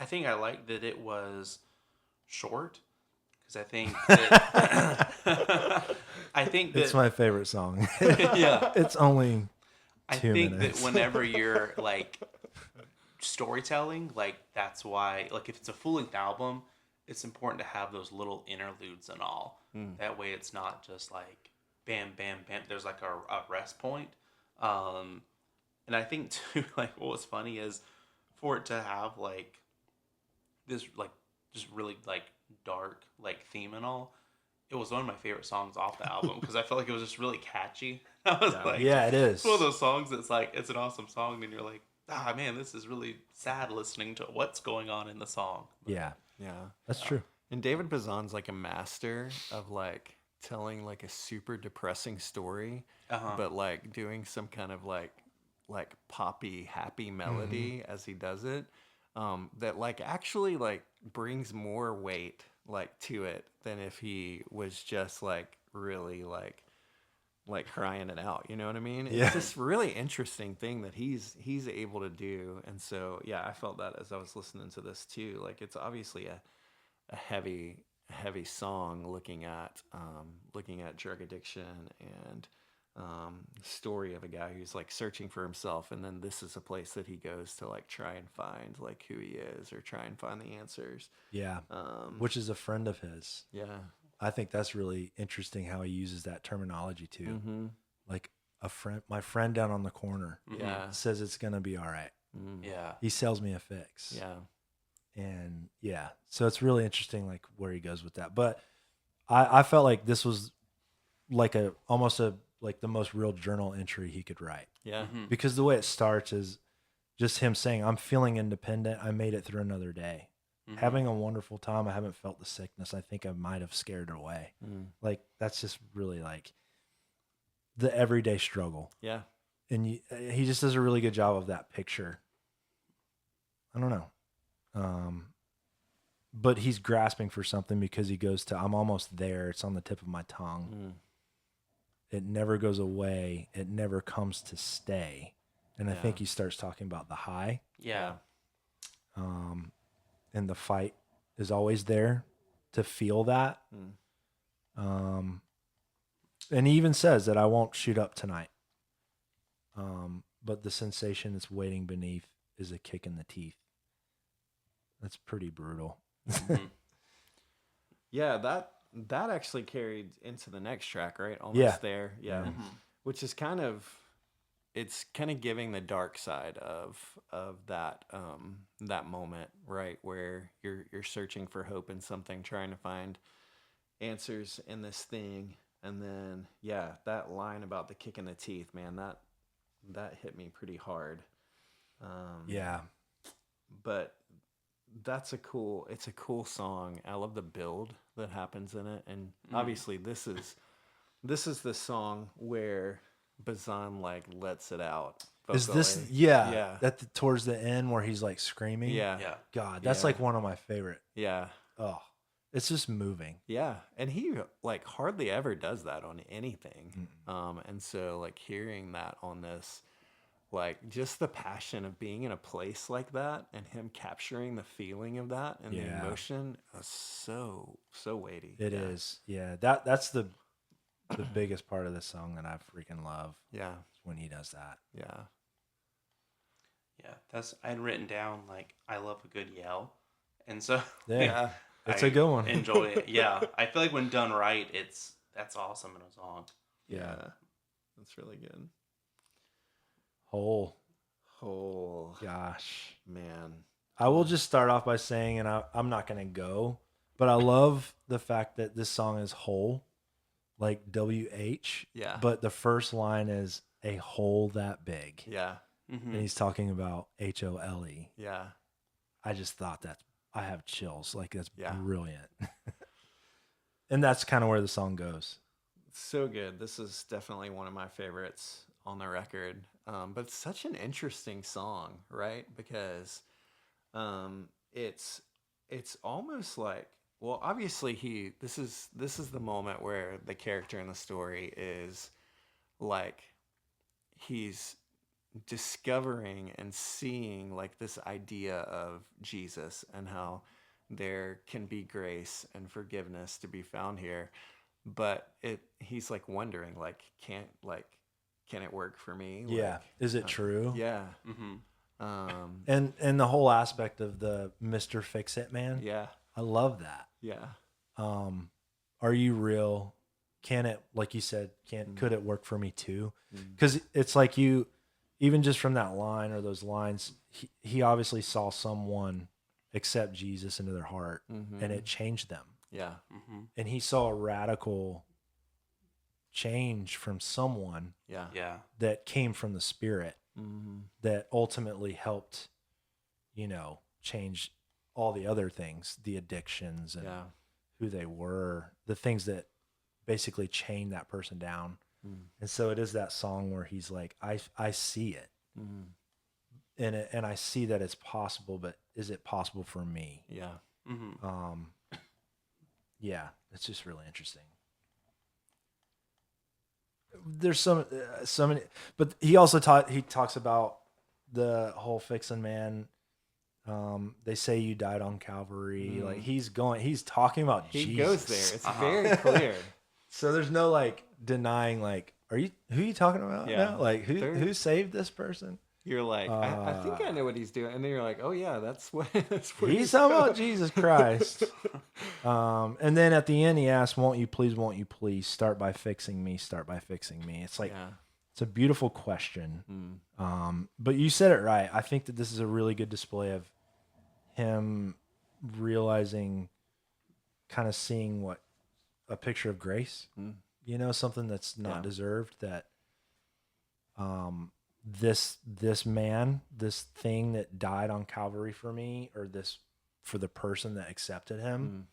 S4: think I like that it was short because I think that
S3: it's my favorite song.
S4: yeah,
S3: It's only
S4: I
S3: 2
S4: think
S3: minutes.
S4: that whenever you're like storytelling, like that's why like if it's a full-length album, it's important to have those little interludes and all. That way it's not just like bam bam bam. There's like a rest point. And I think too, like what was funny is for it to have like this like just really like dark like theme and all, it was one of my favorite songs off the album because I felt like it was just really catchy. I was like,
S3: yeah, it is.
S4: it's one of those songs that's like it's an awesome song and you're like, ah man, this is really sad listening to what's going on in the song.
S3: Yeah,
S2: Yeah.
S3: that's true.
S2: And David Bazan's like a master of like telling like a super depressing story, but like doing some kind of like poppy happy melody as he does it, that like actually like brings more weight like to it than if he was just like really like crying it out, you know what I mean?
S3: Yeah.
S2: It's this really interesting thing that he's able to do. And so yeah, I felt that as I was listening to this too. Like it's obviously a heavy song looking at drug addiction and story of a guy who's like searching for himself, and then this is a place that he goes to like try and find like who he is or try and find the answers.
S3: Yeah. Which is a friend of his.
S2: Yeah.
S3: I think that's really interesting how he uses that terminology too.
S2: Mm-hmm.
S3: Like my friend down on the corner
S2: Yeah.
S3: says it's going to be all right.
S4: Yeah.
S3: He sells me a fix.
S2: Yeah.
S3: And yeah, so it's really interesting like where he goes with that. But I felt like this was like almost like the most real journal entry he could write.
S2: Yeah.
S3: Because the way it starts is just him saying, I'm feeling independent. I made it through another day. Having a wonderful time. I haven't felt the sickness. I think I might have scared it away. Like, that's just really like the everyday struggle.
S2: Yeah.
S3: And he just does a really good job of that picture. I don't know. But he's grasping for something because he goes to, I'm almost there. It's on the tip of my tongue. It never goes away. It never comes to stay. And I think he starts talking about the high.
S4: Yeah.
S3: And the fight is always there to feel that. And he even says that I won't shoot up tonight. But the sensation that's waiting beneath is a kick in the teeth. That's pretty brutal.
S2: Yeah, that actually carried into the next track, right? Almost there. Yeah. Which is kind of giving the dark side of that that moment, right? Where you're searching for hope in something, trying to find answers in this thing. And then that line about the kick in the teeth, man, that hit me pretty hard. But it's a cool song. I love the build that happens in it, and obviously this is the song where Bazan like lets it out vocally.
S3: Is this towards the end where he's like screaming?
S2: Yeah.
S3: God, that's like one of my favorite.
S2: Yeah.
S3: Oh, it's just moving.
S2: Yeah, and he like hardly ever does that on anything. And so like hearing that on this, like just the passion of being in a place like that and him capturing the feeling of that and the emotion is so weighty.
S3: It is. Yeah. That's the biggest part of this song that I freaking love.
S2: Yeah.
S3: When he does that.
S2: Yeah.
S4: Yeah. I had written down like I love a good yell. And so
S3: Yeah. It's a good one.
S4: Enjoy it. Yeah. I feel like when done right, that's awesome in a song.
S2: Yeah. That's really good.
S3: Whole.
S2: Gosh, man.
S3: I will just start off by saying, and I'm not going to go, but I love the fact that this song is whole, like WH.
S2: Yeah.
S3: But the first line is a hole that big.
S2: Yeah.
S3: And he's talking about HOLE.
S2: Yeah.
S3: I just thought I have chills. Like, that's brilliant. And that's kind of where the song goes.
S2: So good. This is definitely one of my favorites on the record. But it's such an interesting song, right? Because it's almost like, well, obviously this is the moment where the character in the story is like he's discovering and seeing like this idea of Jesus and how there can be grace and forgiveness to be found here. But he's like wondering, like, can it work for me?
S3: Yeah.
S2: Like,
S3: Is it true?
S2: Yeah.
S3: And the whole aspect of the Mr. Fix-It man.
S2: Yeah.
S3: I love that.
S2: Yeah.
S3: Are you real? Can it, like you said, could it work for me too? Because it's like even just from that line or those lines, he obviously saw someone accept Jesus into their heart and it changed them.
S2: Yeah.
S3: And he saw a radical change from someone that came from the Spirit that ultimately helped, change all the other things, the addictions and who they were, the things that basically chained that person down. And so it is that song where he's like, I see it. And I see that it's possible, but is it possible for me?
S2: Yeah.
S3: Yeah, it's just really interesting. There's so many, but he also talks about the whole fixing man. They say you died on Calvary. Like he's talking about
S2: He
S3: Jesus.
S2: goes there. It's very clear.
S3: So there's no like denying like, who are you talking about
S2: Yeah.
S3: now? Like
S2: They're-
S3: who saved this person?
S2: You're like, I think I know what he's doing. And then you're like, oh yeah, that's what
S3: He's talking about Jesus Christ. And then at the end he asks, won't you please start by fixing me, start by fixing me. It's like,
S2: Yeah.
S3: it's a beautiful question. But you said it right. I think that this is a really good display of him realizing, kind of seeing what a picture of grace, you know, something that's not deserved, that this man, this thing that died on Calvary for me, or this for the person that accepted him,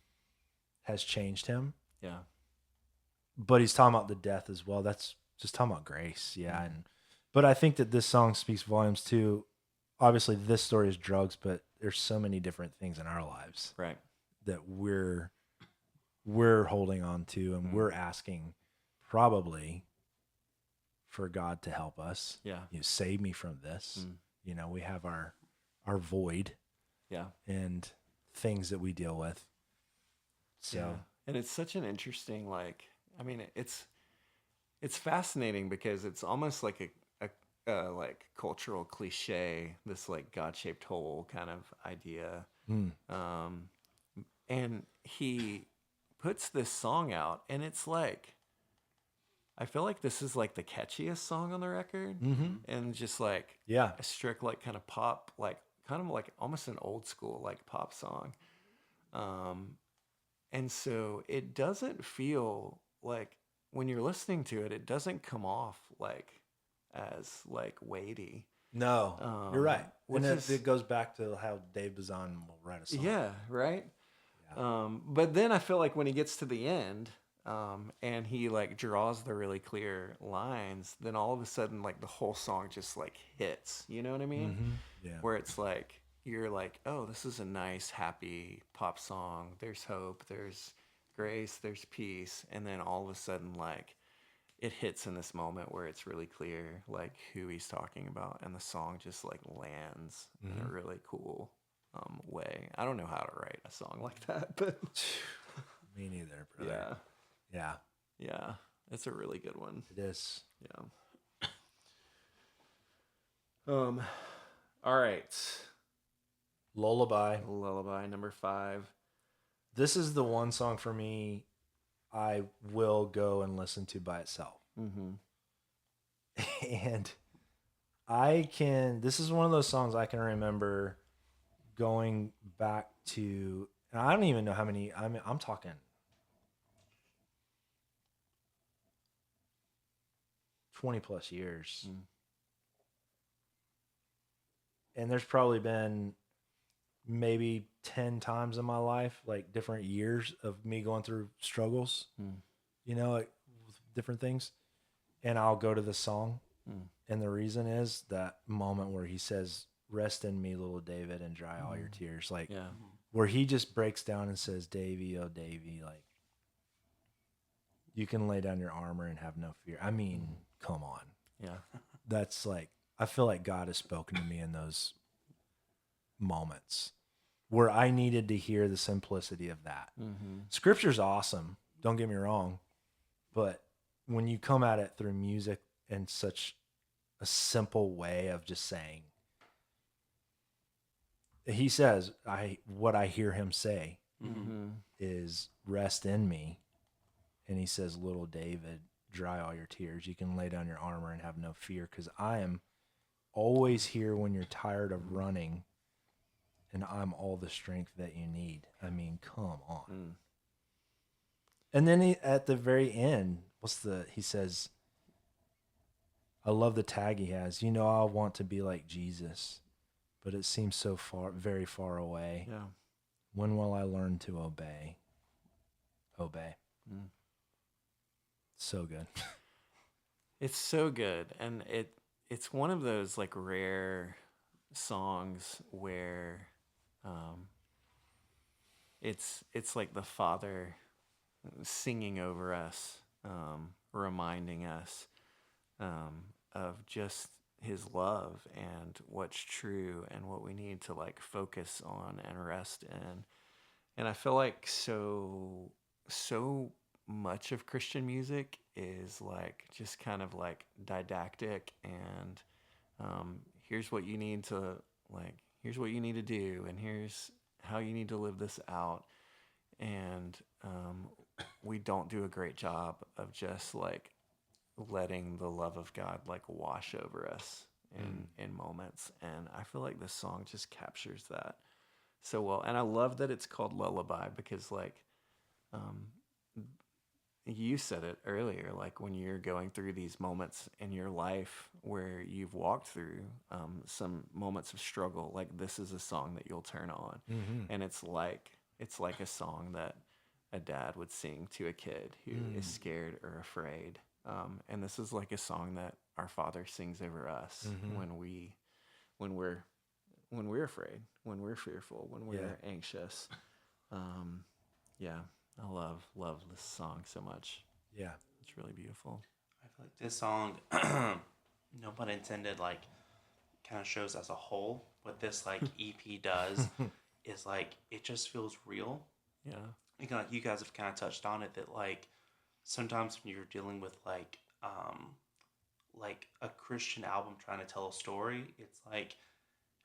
S3: has changed him.
S2: Yeah.
S3: But he's talking about the death as well. That's just talking about grace. Yeah. But I think that this song speaks volumes too. Obviously this story is drugs, but there's so many different things in our lives
S2: Right.
S3: that we're holding on to, and we're asking probably for God to help us.
S2: Yeah.
S3: You know, save me from this. You know, we have our void
S2: Yeah.
S3: and things that we deal with. So
S2: Yeah. And it's such an interesting, like, I mean, it's fascinating because it's almost like a like cultural cliche, this like God-shaped hole kind of idea. And he puts this song out, and it's like, I feel like this is like the catchiest song on the record, and just like
S3: yeah,
S2: a strict like kind of pop, like kind of like almost an old school like pop song. And so it doesn't feel like, when you're listening to it, it doesn't come off like as like weighty.
S3: no, you're right.
S2: which
S3: And
S2: is-
S3: it goes back to how Dave Bazan will write a song.
S2: Yeah, right. But then I feel like when he gets to the end, and he like draws the really clear lines, then all of a sudden like the whole song just like hits. You know what I mean?
S3: Yeah.
S2: Where it's like, you're like, oh, this is a nice, happy pop song. There's hope, there's grace, there's peace, and then all of a sudden like it hits in this moment where it's really clear like who he's talking about, and the song just like lands in a really cool way. I don't know how to write a song like that, but
S3: Me neither, brother.
S2: yeah,
S3: Yeah,
S2: it's a really good one.
S3: it is.
S2: Yeah. All right,
S3: Lullaby.
S2: Lullaby number 5.
S3: This is the one song for me I will go and listen to by itself. And this is one of those songs I can remember going back to, and I don't even know how many, I'm talking 20 plus years. And there's probably been maybe 10 times in my life, like different years of me going through struggles, you know, like, with different things. And I'll go to the song. And the reason is that moment where he says, rest in me, little David, and dry all your tears. Like,
S2: Yeah.
S3: where he just breaks down and says, Davy, oh Davy, like, you can lay down your armor and have no fear. I mean, come on.
S2: Yeah.
S3: That's like, I feel like God has spoken to me in those moments where I needed to hear the simplicity of that. Scripture's awesome, don't get me wrong, but when you come at it through music in such a simple way of just saying, he says, what I hear him say is rest in me. And he says, little David, dry all your tears. You can lay down your armor and have no fear, because I am always here when you're tired of running, and I'm all the strength that you need. I mean, come on. And then at the very end, he says, I love the tag he has. You know, I want to be like Jesus, but it seems so far, very far away.
S2: Yeah.
S3: When will I learn to obey? Obey. So good.
S2: It's so good, and it's one of those like rare songs where it's like the Father singing over us, reminding us of just his love and what's true and what we need to like focus on and rest in. And I feel like so much of Christian music is like just kind of like didactic and here's what you need to here's what you need to do and here's how you need to live this out. And we don't do a great job of just like letting the love of God like wash over us in moments. And I feel like this song just captures that so well. And I love that it's called Lullaby because like you said it earlier, like when you're going through these moments in your life where you've walked through some moments of struggle, like this is a song that you'll turn on. And it's like a song that a dad would sing to a kid who is scared or afraid. And this is like a song that our Father sings over us when we're afraid, when we're fearful, when we're anxious. I love this song so much.
S3: Yeah.
S2: It's really beautiful.
S4: I feel like this song, no pun intended, like kind of shows as a whole what this like EP does is like it just feels real.
S2: Yeah.
S4: Like you guys have kind of touched on it that like sometimes when you're dealing with like a Christian album trying to tell a story, it's like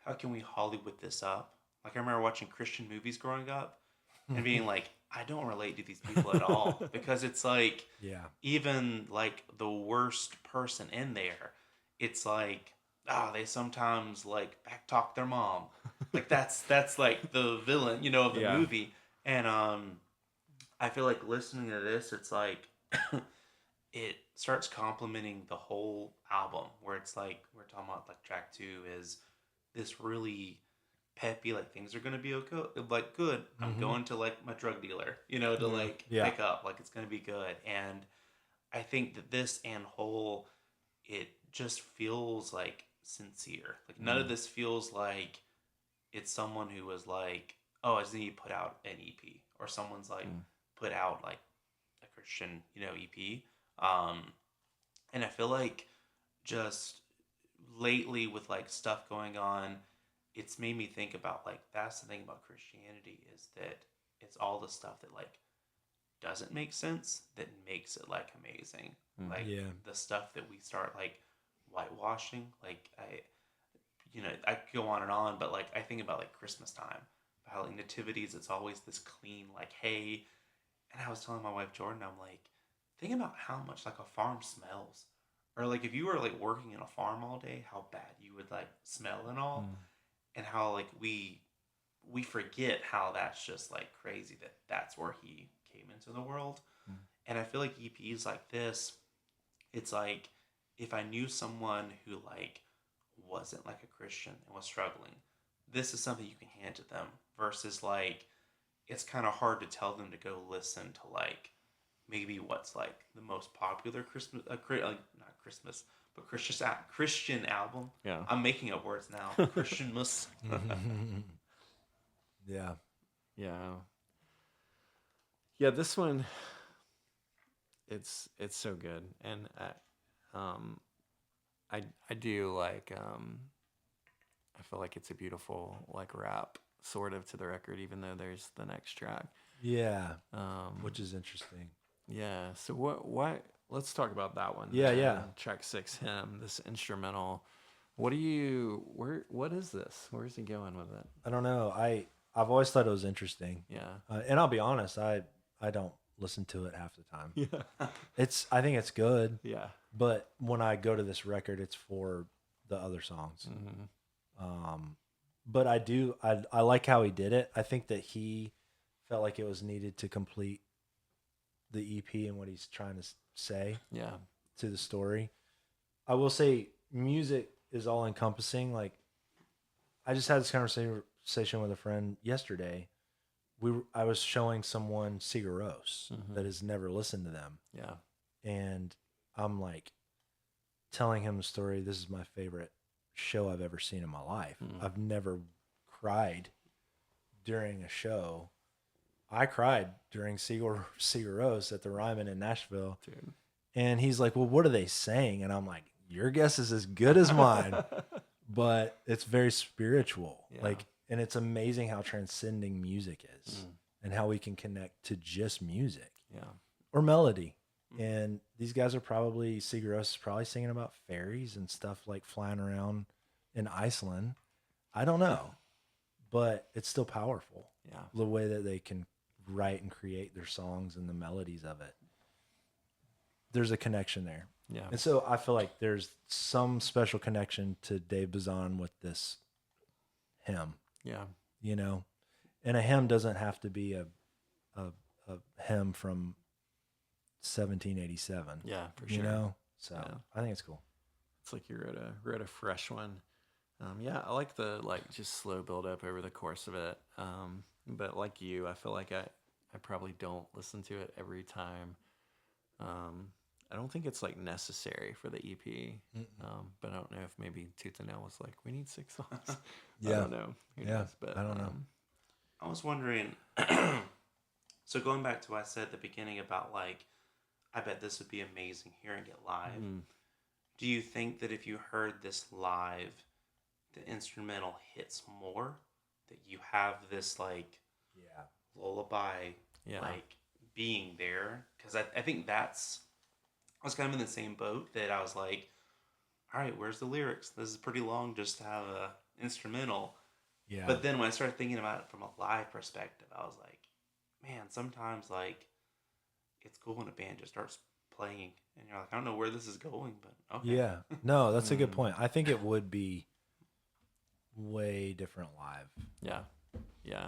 S4: how can we Hollywood this up? Like I remember watching Christian movies growing up and being like, I don't relate to these people at all because it's like even like the worst person in there, it's like they sometimes like backtalk their mom. Like that's like the villain, you know, of the movie. And I feel like listening to this, it's like it starts complimenting the whole album where it's like we're talking about like track 2 is this really peppy, like things are gonna be okay, like good. I'm going to like my drug dealer, you know, to like pick up, like it's gonna be good. And I think that this and whole, it just feels like sincere. Like none of this feels like it's someone who was like, oh, I just need to put out an EP, or someone's like put out like a Christian, you know, EP. And I feel like just lately with like stuff going on, it's made me think about like that's the thing about Christianity is that it's all the stuff that like doesn't make sense that makes it like amazing. Like the stuff that we start like whitewashing. Like I could go on and on, but like I think about like Christmas time, how like nativities, it's always this clean like hay. And I was telling my wife Jordan, I'm like, think about how much like a farm smells, or like if you were like working in a farm all day, how bad you would like smell and all. And how like we forget how that's just like crazy that that's where he came into the world. And I feel like EPs like this, it's like if I knew someone who like wasn't like a Christian and was struggling, this is something you can hand to them versus like it's kind of hard to tell them to go listen to like maybe what's like the most popular Christmas not Christmas but Christian album.
S2: Yeah.
S4: I'm making up words now. Christianmus.
S3: Yeah.
S2: Yeah, this one it's so good. And I do like I feel like it's a beautiful like rap sort of to the record, even though there's the next track.
S3: Yeah. Which is interesting.
S2: Yeah. So what let's talk about that one.
S3: Yeah.
S2: Track 6, Hymn, this instrumental. What is this? Where's he going with it?
S3: I don't know. I've always thought it was interesting.
S2: Yeah.
S3: And I'll be honest, I don't listen to it half the time.
S2: Yeah.
S3: I think it's good.
S2: Yeah.
S3: But when I go to this record, it's for the other songs. But I like how he did it. I think that he felt like it was needed to complete the EP and what he's trying to say to the story. I will say music is all encompassing. Like I just had this conversation with a friend yesterday. I was showing someone Sigur Rós that has never listened to them.
S2: Yeah.
S3: And I'm like telling him the story. This is my favorite show I've ever seen in my life. I've never cried during a show. I cried during Sigur Rós at the Ryman in Nashville.
S2: Dude.
S3: And he's like, well, what are they saying? And I'm like, your guess is as good as mine. But it's very spiritual.
S2: Yeah.
S3: Like, and it's amazing how transcending music is and how we can connect to just music.
S2: Yeah.
S3: or melody. And these guys are probably, Sigur Rós is probably singing about fairies and stuff like flying around in Iceland. I don't know, but it's still powerful.
S2: Yeah.
S3: The way that they can write and create their songs and the melodies of it. There's a connection there.
S2: Yeah.
S3: And so I feel like there's some special connection to Dave Bazan with this hymn,
S2: Yeah.
S3: you know, and a hymn doesn't have to be a hymn from 1787.
S2: Yeah, for sure.
S3: You know, so
S2: Yeah.
S3: I think it's cool.
S2: It's like you wrote a fresh one. Yeah, I like the just slow build up over the course of it. But like you, I feel like I probably don't listen to it every time. I don't think it's like necessary for the EP. But I don't know if maybe Tooth and Nail was like, we need 6 songs.
S3: Yeah.
S2: I don't know. Who knows? But
S3: I don't know.
S4: I was wondering, so going back to what I said at the beginning about like, I bet this would be amazing hearing it live. Do you think that if you heard this live, the instrumental hits more? That you have this like lullaby like being there? Because I think I was kind of in the same boat that I was like, all right, where's the lyrics? This is pretty long just to have a instrumental.
S3: Yeah.
S4: But then when I started thinking about it from a live perspective, I was like, man, sometimes like it's cool when a band just starts playing and you're like, I don't know where this is going, but okay.
S3: Yeah. No, that's a good point. I think it would be way different live.
S2: Yeah. Yeah.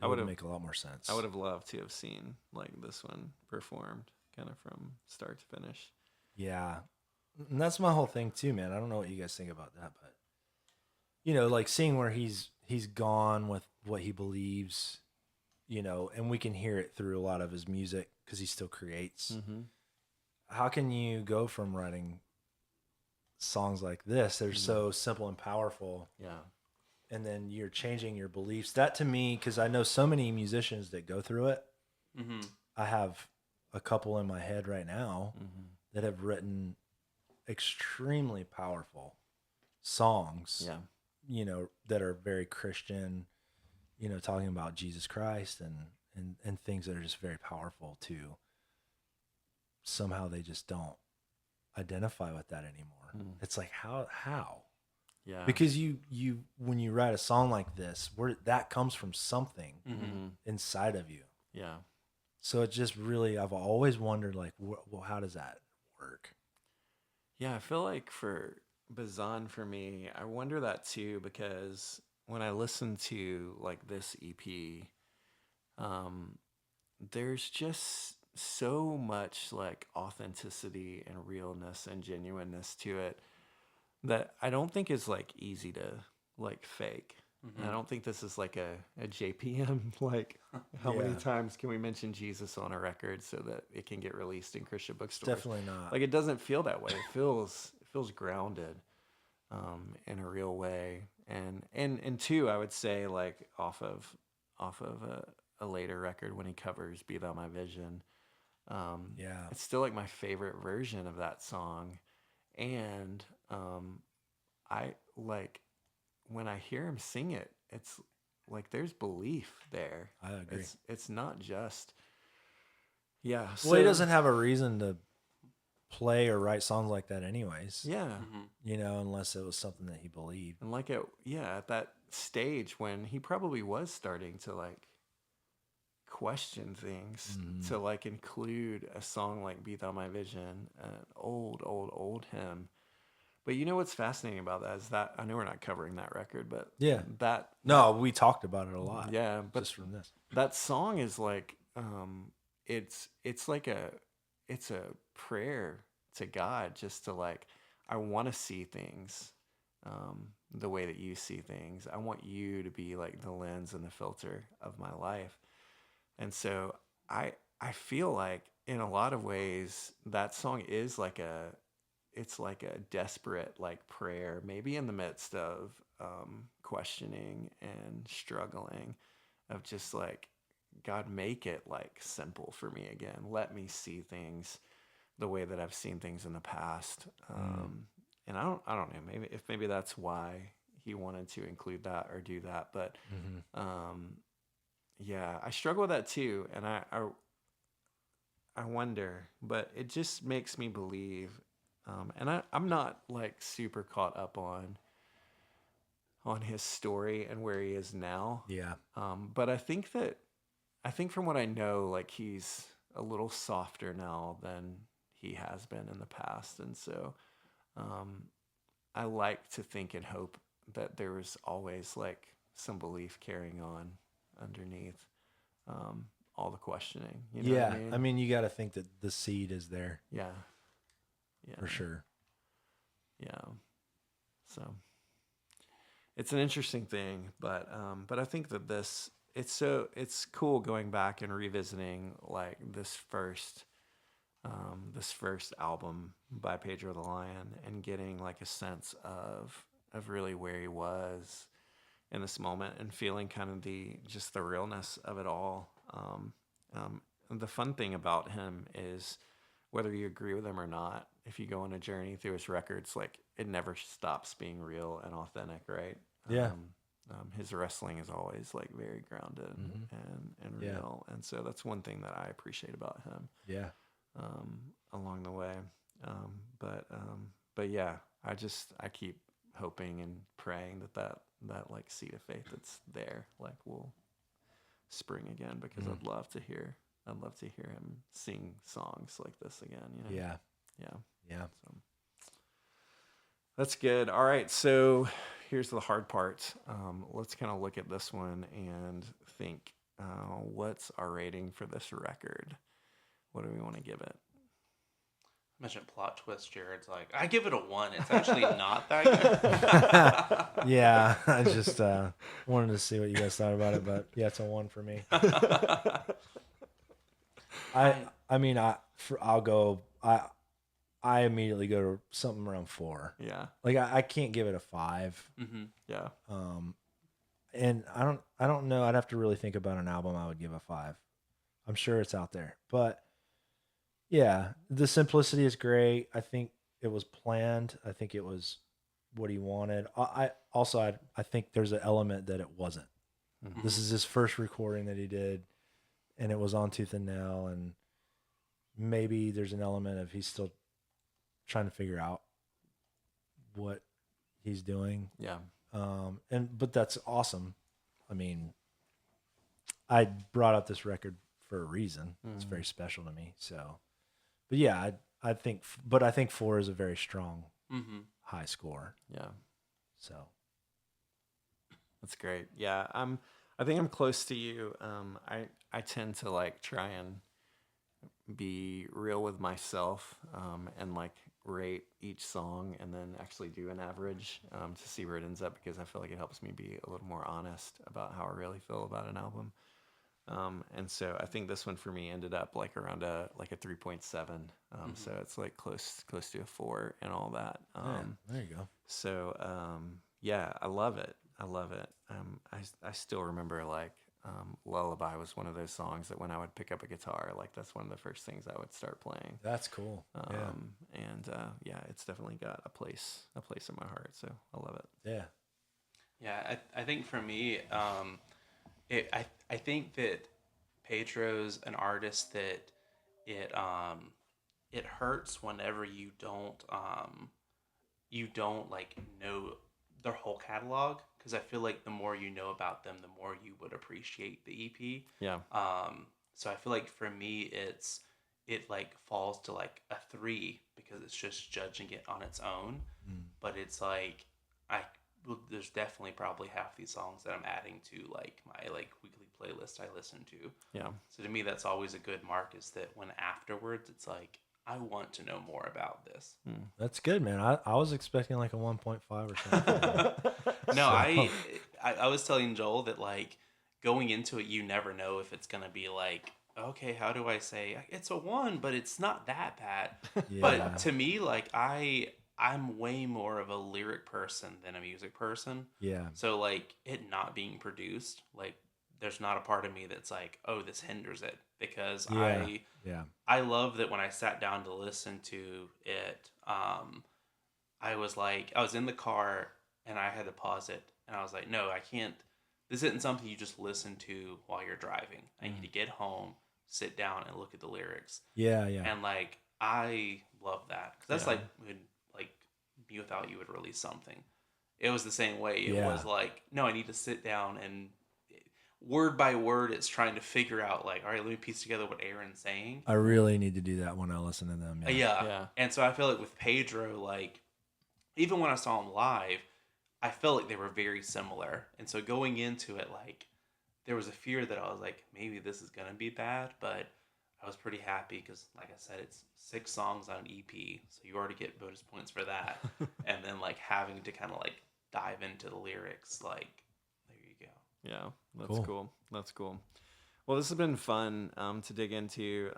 S3: It would make a lot more sense.
S2: I would have loved to have seen like this one performed kind of from start to finish.
S3: Yeah. And that's my whole thing too, man. I don't know what you guys think about that, but you know, like seeing where he's gone with what he believes, you know, and we can hear it through a lot of his music because he still creates. How can you go from writing songs like this? They're so simple and powerful.
S2: Yeah.
S3: And then you're changing your beliefs. That to me, because I know so many musicians that go through it. I have a couple in my head right now that have written extremely powerful songs.
S2: Yeah.
S3: You know, that are very Christian, you know, talking about Jesus Christ and things that are just very powerful too. Somehow they just don't identify with that anymore. It's like, how?
S2: Yeah.
S3: Because you when you write a song like this, where that comes from something inside of you.
S2: Yeah.
S3: So it just really, I've always wondered, like, well, how does that work?
S2: Yeah, I feel like for Bazan, for me, I wonder that too, because when I listen to like this EP, there's just so much like authenticity and realness and genuineness to it that I don't think is like easy to like fake. And I don't think this is like a JPM, like how many times can we mention Jesus on a record so that it can get released in Christian bookstores?
S3: Definitely not.
S2: Like it doesn't feel that way. It feels grounded in a real way. And two, I would say like off of a later record when he covers Be Thou My Vision. It's still like my favorite version of that song. And I like when I hear him sing it, it's like there's belief there.
S3: I agree.
S2: It's not just well,
S3: he doesn't have a reason to play or write songs like that anyways.
S2: Yeah.
S3: You know, unless it was something that he believed.
S2: And like at that stage when he probably was starting to like question things to like include a song like Be Thou My Vision, an old hymn. But you know what's fascinating about that is that I know we're not covering that record, but
S3: we talked about it a lot.
S2: Yeah, but
S3: just from this.
S2: That song is like it's like a prayer to God, just to like, I want to see things the way that you see things. I want you to be like the lens and the filter of my life. And so I feel like in a lot of ways that song is like it's like a desperate like prayer, maybe in the midst of questioning and struggling, of just like, God, make it like simple for me again. Let me see things the way that I've seen things in the past. And I don't know, maybe that's why he wanted to include that or do that. But yeah, I struggle with that too. And I wonder, but it just makes me believe. And I'm not like super caught up on his story and where he is now.
S3: Yeah.
S2: But I think from what I know, like he's a little softer now than he has been in the past. And so I like to think and hope that there was always like some belief carrying on underneath all the questioning. You know
S3: Yeah.
S2: what I mean?
S3: I mean, you got to think that the seed is there
S2: Yeah. Yeah.
S3: for sure.
S2: Yeah. So it's an interesting thing, but I think that it's cool going back and revisiting like this first album by Pedro the Lion and getting like a sense of really where he was in this moment and feeling kind of the realness of it all. And the fun thing about him is whether you agree with him or not, if you go on a journey through his records, like it never stops being real and authentic, right?
S3: Yeah.
S2: His wrestling is always like very grounded and
S3: Yeah.
S2: real. And so that's one thing that I appreciate about him
S3: Yeah.
S2: along the way. But yeah, I keep hoping and praying that like seed of faith that's there, like will spring again, because I'd love to hear him sing songs like this again, you know?
S3: Yeah.
S2: Yeah.
S3: Yeah.
S2: So that's good. All right. So here's the hard part. Let's kind of look at this one and think, what's our rating for this record? What do we want to give it?
S4: Mentioned plot twist. Jared's like, I give it a 1. It's actually not that good.
S3: Yeah. I just wanted to see what you guys thought about it, but yeah, it's a 1 for me. I immediately go to something around 4.
S2: Yeah.
S3: Like I can't give it a 5.
S4: Mm-hmm.
S2: Yeah.
S3: And I don't know. I'd have to really think about an album I would give a 5. I'm sure it's out there, but yeah, the simplicity is great. I think it was planned. I think it was what he wanted. I think there's an element that it wasn't.
S2: Mm-hmm.
S3: This is his first recording that he did, and it was on tooth and nail. And maybe there's an element of he's still trying to figure out what he's doing.
S2: Yeah.
S3: But that's awesome. I mean, I brought up this record for a reason. It's very special to me. So, but yeah, I think 4 is a very strong high score.
S2: Yeah.
S3: So
S2: that's great. Yeah. I think I'm close to you. I tend to like try and be real with myself, and like rate each song and then actually do an average, to see where it ends up, because I feel like it helps me be a little more honest about how I really feel about an album. And so I think this one for me ended up like around a 3.7. So it's like close to a 4 and all that.
S3: there you go.
S2: So, yeah, I love it. I still remember like, Lullaby was one of those songs that when I would pick up a guitar, like that's one of the first things I would start playing.
S3: That's cool.
S2: And yeah, it's definitely got a place in my heart. So I love it.
S3: Yeah.
S4: Yeah, I think for me, I think that Pedro's an artist that it hurts whenever you don't like know their whole catalog, because I feel like the more you know about them, the more you would appreciate the EP.
S2: Yeah.
S4: So I feel like for me, it like falls to like a 3 because it's just judging it on its own. But it's like there's definitely probably half these songs that I'm adding to like my like weekly playlist I listen to.
S2: Yeah. So
S4: to me, that's always a good mark, is that when afterwards it's like, I want to know more about this.
S3: That's good, man. I was expecting like a 1.5 or something.
S4: No, I was telling Joel that like going into it, you never know if it's gonna be like, okay, how do I say it's a 1, but it's not that bad.
S3: Yeah.
S4: But to me, like I'm way more of a lyric person than a music person.
S3: Yeah.
S4: So like it not being produced, like there's not a part of me that's like, oh, this hinders it, because I love that when I sat down to listen to it, I was in the car and I had to pause it, and I was like, no, I can't. This isn't something you just listen to while you're driving. I need to get home, sit down and look at the lyrics.
S3: Yeah, yeah.
S4: And like I love that because that's
S2: Yeah.
S4: like when like Me Without You would release something. It was the same way. It
S3: Yeah.
S4: was like, no, I need to sit down and word by word, it's trying to figure out like, all right, let me piece together what Aaron's saying.
S3: I really need to do that when I listen to them.
S4: Yeah.
S2: Yeah.
S4: And so I feel like with Pedro, like even when I saw him live, I felt like they were very similar. And so going into it, like there was a fear that I was like, maybe this is gonna be bad, but I was pretty happy because, like I said, it's 6 songs on an EP, so you already get bonus points for that. And then like having to kind of like dive into the lyrics, like there you go.
S2: Yeah, that's
S3: Cool.
S2: cool. That's cool. Well, this has been fun to dig into.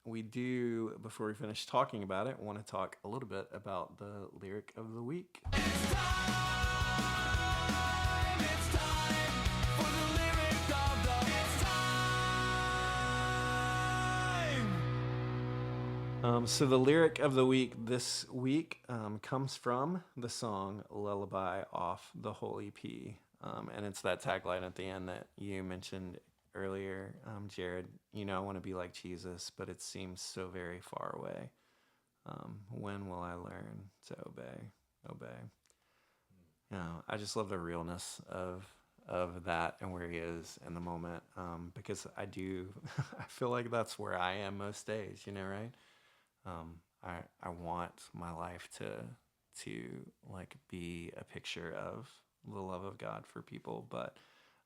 S2: We do, before we finish talking about it, want to talk a little bit about the lyric of the week.
S1: It's time for the lyric of the It's time.
S2: So the lyric of the week this week comes from the song Lullaby off the whole EP. And it's that tagline at the end that you mentioned earlier, Jared. You know, I want to be like Jesus, but it seems so very far away. When will I learn to obey? You know, I just love the realness of that and where he is in the moment, because I feel like that's where I am most days, you know, right? I want my life to like be a picture of the love of God for people, but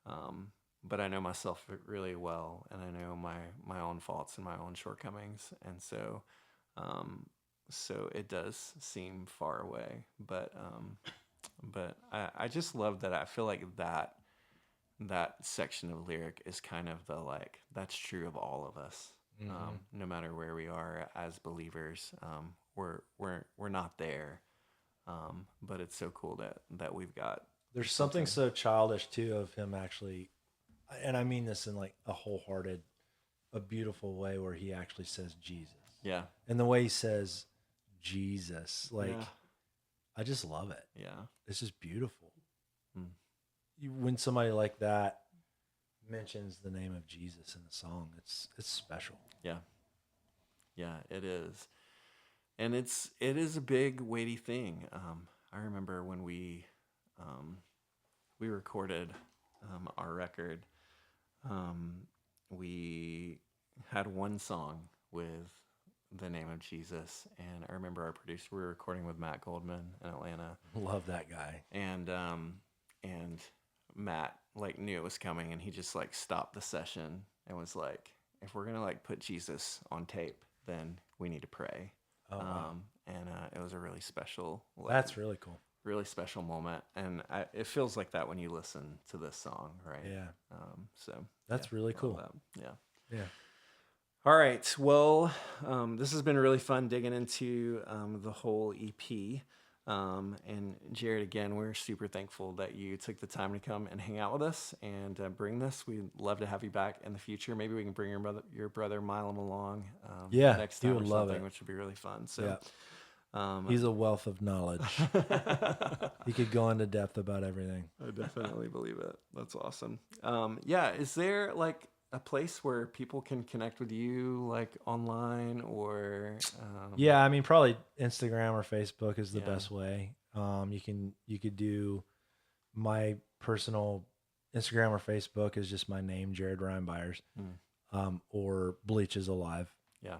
S2: I know myself really well, and I know my own faults and my own shortcomings, and so it does seem far away, but I just love that. I feel like that section of lyric is kind of the like that's true of all of us. No matter where we are as believers, we're not there, but it's so cool that we've got.
S3: There's something so childish too of him actually, and I mean this in like a wholehearted, a beautiful way where he actually says Jesus.
S2: Yeah,
S3: And the way he says Jesus, like
S2: Yeah.
S3: I just love it.
S2: yeah,
S3: It's just beautiful.
S2: Mm.
S3: When somebody like that mentions the name of Jesus in the song, it's special.
S2: yeah. It is, and it is a big weighty thing. I remember when we recorded our record. We had one song with the name of Jesus, and I remember our producer. We were recording with Matt Goldman in Atlanta,
S3: Love that guy.
S2: and Matt like knew it was coming, and he just like stopped the session and was like, "If we're gonna like put Jesus on tape, then we need to pray."
S3: Oh, wow.
S2: And it was a really special. Like,
S3: That's really cool.
S2: really special moment, and it feels like that when you listen to this song, right?
S3: Yeah.
S2: So
S3: That's really
S2: love
S3: cool.
S2: that. Yeah.
S3: Yeah.
S2: All right. Well, this has been really fun digging into the whole EP. And Jared, again, we're super thankful that you took the time to come and hang out with us and bring this. We'd love to have you back in the future. Maybe we can bring your brother Milam along.
S3: Yeah,
S2: next
S3: he
S2: time
S3: would
S2: or
S3: love
S2: something,
S3: it.
S2: which would be really fun. So.
S3: Yeah. He's a wealth of knowledge. He could go into depth about everything.
S2: I definitely believe it. That's awesome. Yeah, is there like a place where people can connect with you, like online or?
S3: Yeah, I mean, probably Instagram or Facebook is the
S2: Yeah.
S3: best way. You could do my personal Instagram or Facebook is just my name, Jared Byers, or Bleach is Alive.
S2: Yeah.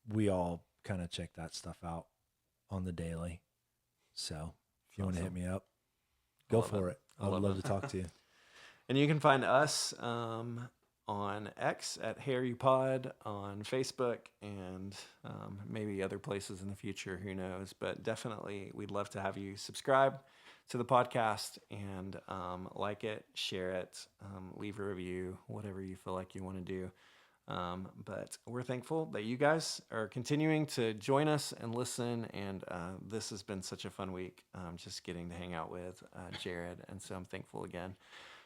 S3: We all kind of check that stuff out on the daily. So if you want to hit
S2: Awesome.
S3: me up, go
S2: love
S3: for
S2: it.
S3: it.
S2: I
S3: I would
S2: love
S3: love
S2: it.
S3: to talk to you.
S2: And you can find us on X at HeyAreYouPod, on Facebook, and maybe other places in the future. Who knows? But definitely, we'd love to have you subscribe to the podcast and like it, share it, leave a review, whatever you feel like you want to do. But we're thankful that you guys are continuing to join us and listen. And this has been such a fun week, just getting to hang out with Jared. And so I'm thankful again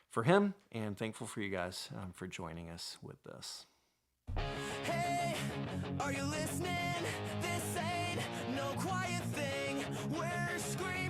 S2: for him and thankful for you guys for joining us with this.
S1: Hey, are you listening? This ain't no quiet thing. We're screaming.